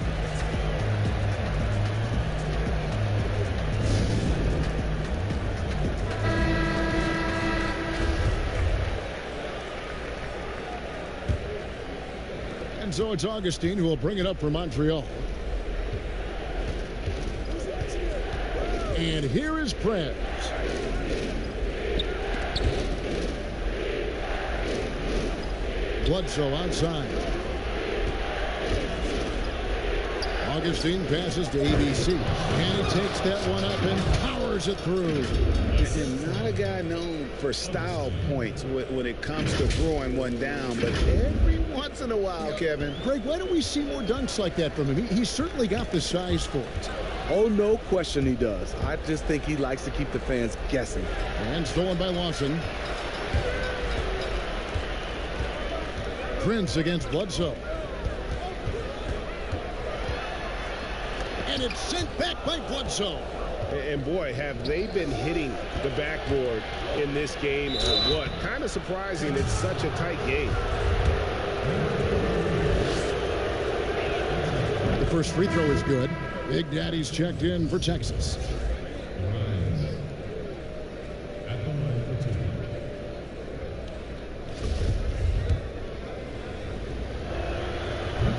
S2: And so it's Augustine who will bring it up for Montreal. And here is Prez. Bledsoe outside. Augustine passes to ABC. And he takes that one up and powers it through.
S3: He's not a guy known for style points when it comes to throwing one down, but every once in a while, Kevin.
S2: Greg, why don't we see more dunks like that from him? He's certainly got the size for it.
S5: Oh, no question he does. I just think he likes to keep the fans guessing.
S2: And stolen by Lawson. Prince against Bledsoe. And it's sent back by Bledsoe.
S3: And boy, have they been hitting the backboard in this game or what? Kind of surprising it's such a tight game.
S2: The first free throw is good. Big Daddy's checked in for Texas.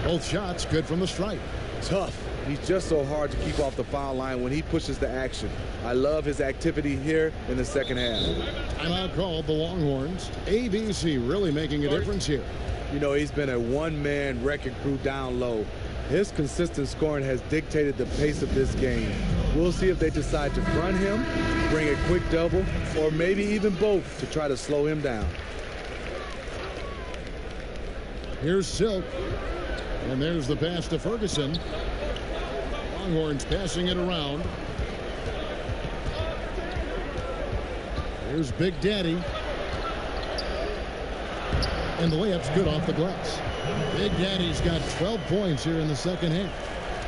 S2: Both shots good from the stripe.
S5: Tough. He's just so hard to keep off the foul line when he pushes the action. I love his activity here in the second half.
S2: Timeout called the Longhorns. ABC really making a difference here.
S5: You know, he's been a one-man wrecking crew down low. His consistent scoring has dictated the pace of this game. We'll see if they decide to front him, bring a quick double, or maybe even both to try to slow him down.
S2: Here's Silk. And there's the pass to Ferguson. Longhorns passing it around. Here's Big Daddy. And the layup's good off the glass. Big Daddy's got 12 points here in the second half.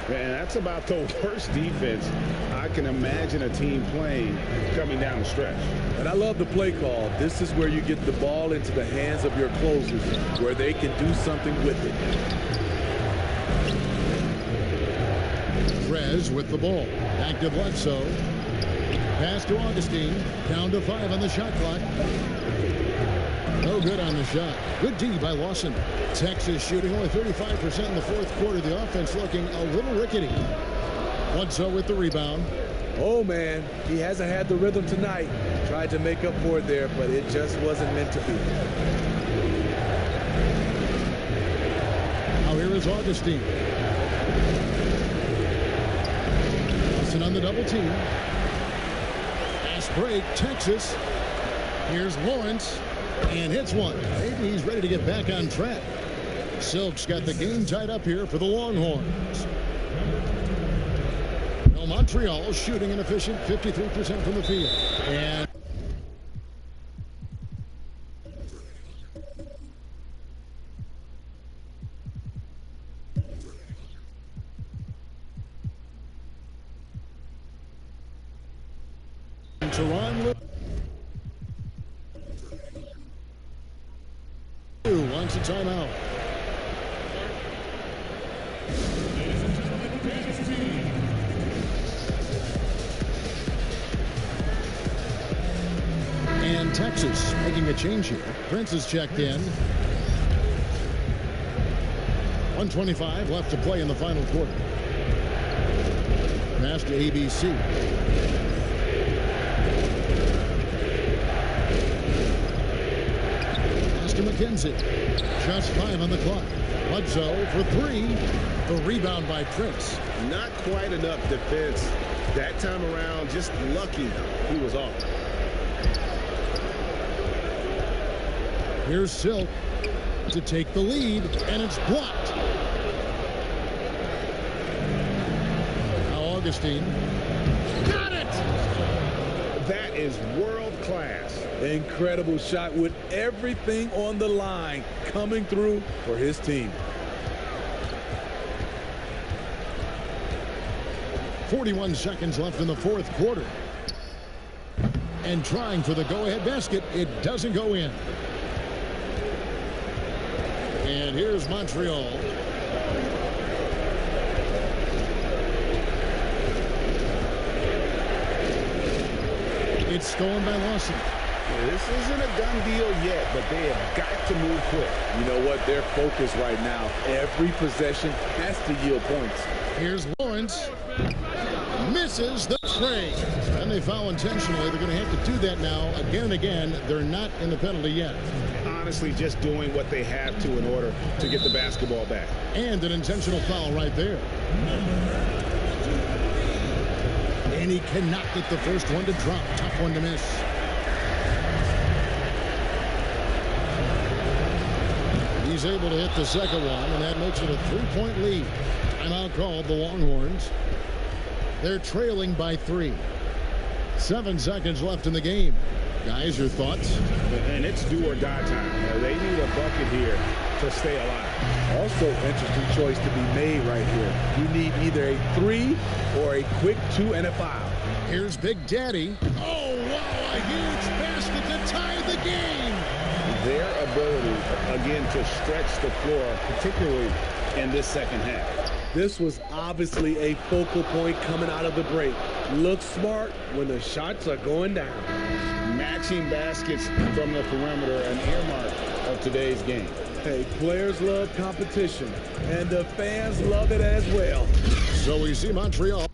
S3: And that's about the worst defense I can imagine a team playing coming down the stretch.
S5: And I love the play call. This is where you get the ball into the hands of your closers, where they can do something with it.
S2: Rez with the ball. Back to Bledsoe. Pass to Augustine. Down to 5 on the shot clock. No good on the shot. Good D by Lawson. Texas shooting only 35% in the fourth quarter. The offense looking a little rickety. Bledsoe with the rebound.
S5: Oh, man, he hasn't had the rhythm tonight. Tried to make up for it there, but it just wasn't meant to be.
S2: Now here is Augustine. Lawson on the double team. Fast break, Texas. Here's Lawrence. And hits one. Maybe he's ready to get back on track. Silk's got the game tied up here for the Longhorns. Well, Montreal shooting an efficient 53% from the field. And Teron wants a timeout. And Texas making a change here. Prince is checked in. 1:25 left to play in the final quarter. Pass to ABC. To McKenzie. Just 5 on the clock. Bledsoe for 3. The rebound by Prince.
S3: Not quite enough defense that time around. Just lucky he was off.
S2: Here's Silk to take the lead, and it's blocked. Now Augustine. Got it!
S3: That is world class.
S5: Incredible shot with everything on the line coming through for his team.
S2: 41 seconds left in the fourth quarter. And trying for the go-ahead basket. It doesn't go in. And here's Montreal. It's stolen by Lawson.
S3: This isn't a done deal yet, but they have got to move quick.
S5: You know what? They're focused right now. Every possession has to yield points.
S2: Here's Lawrence. Misses the tray. And they foul intentionally. They're going to have to do that now again and again. They're not in the penalty yet.
S3: Honestly, just doing what they have to in order to get the basketball back.
S2: And an intentional foul right there. And he cannot get the first one to drop. Tough one to miss. He's able to hit the second one, and that makes it a 3-point lead. Timeout called the Longhorns. They're trailing by 3. 7 seconds left in the game. Guys, your thoughts?
S3: And it's do or die time. They need a bucket here to stay alive.
S5: Also, interesting choice to be made right here. You need either a 3 or a quick 2 and a foul.
S2: Here's Big Daddy. Oh, wow, a huge basket to tie the game.
S3: Their ability, again, to stretch the floor, particularly in this second half.
S5: This was obviously a focal point coming out of the break. Look smart when the shots are going down.
S3: Matching baskets from the perimeter, an earmark of today's game.
S5: Hey, players love competition, and the fans love it as well.
S2: So we see Montreal.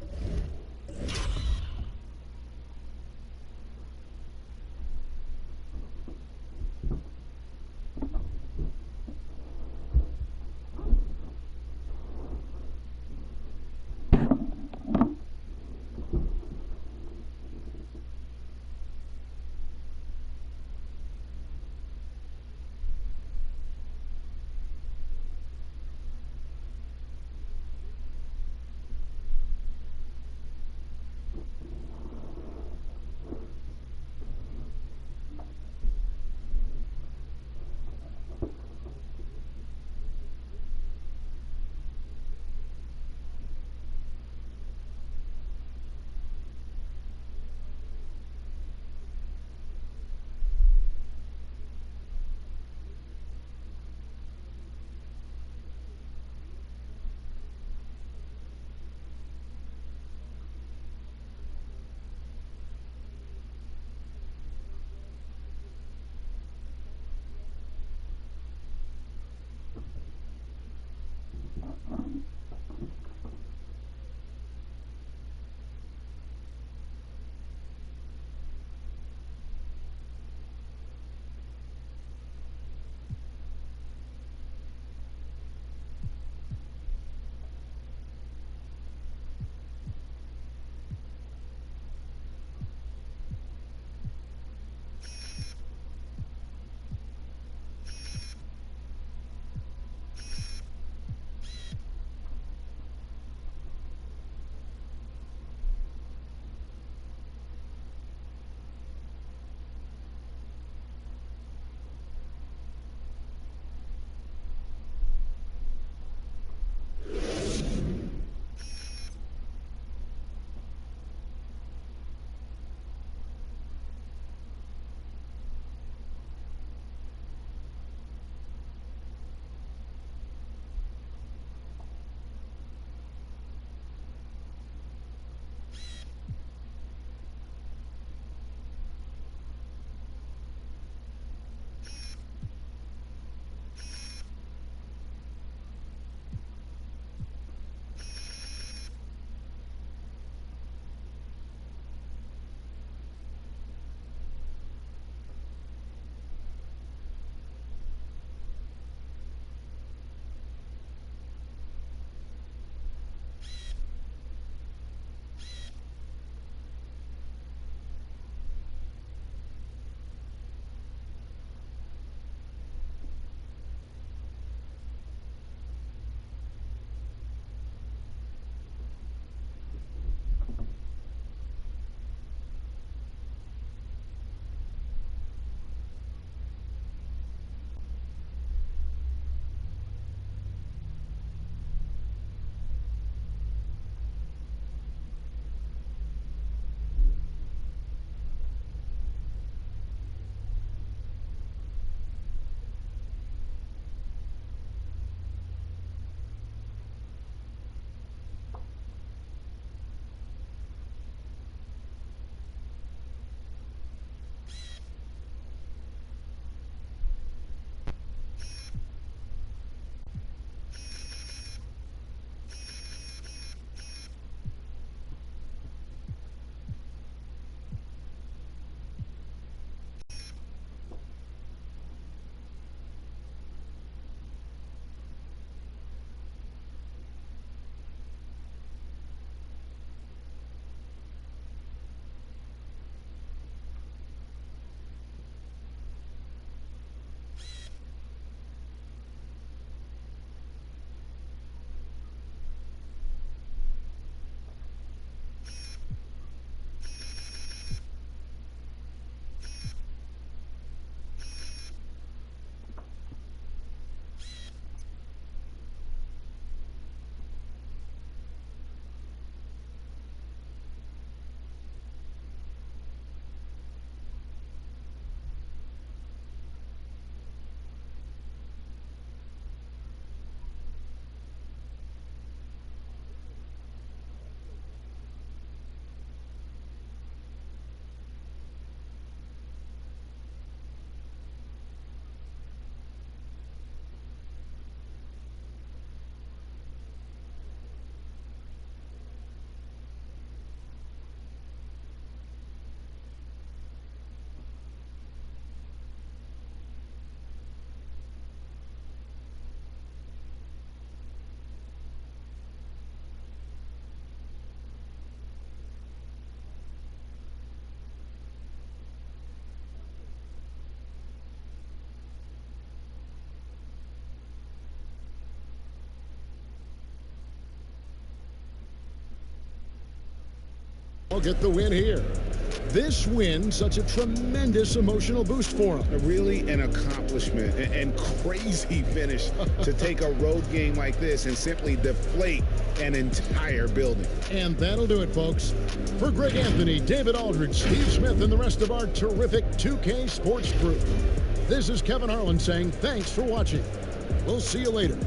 S2: Carlisle get the win here. This win, such a tremendous emotional boost for them.
S4: Really an accomplishment and crazy finish to take a road game like this and simply deflate an entire building.
S2: And that'll do it, folks. For Greg Anthony, David Aldridge, Steve Smith, and the rest of our terrific 2K Sports crew, this is Kevin Harlan saying thanks for watching. We'll see you later.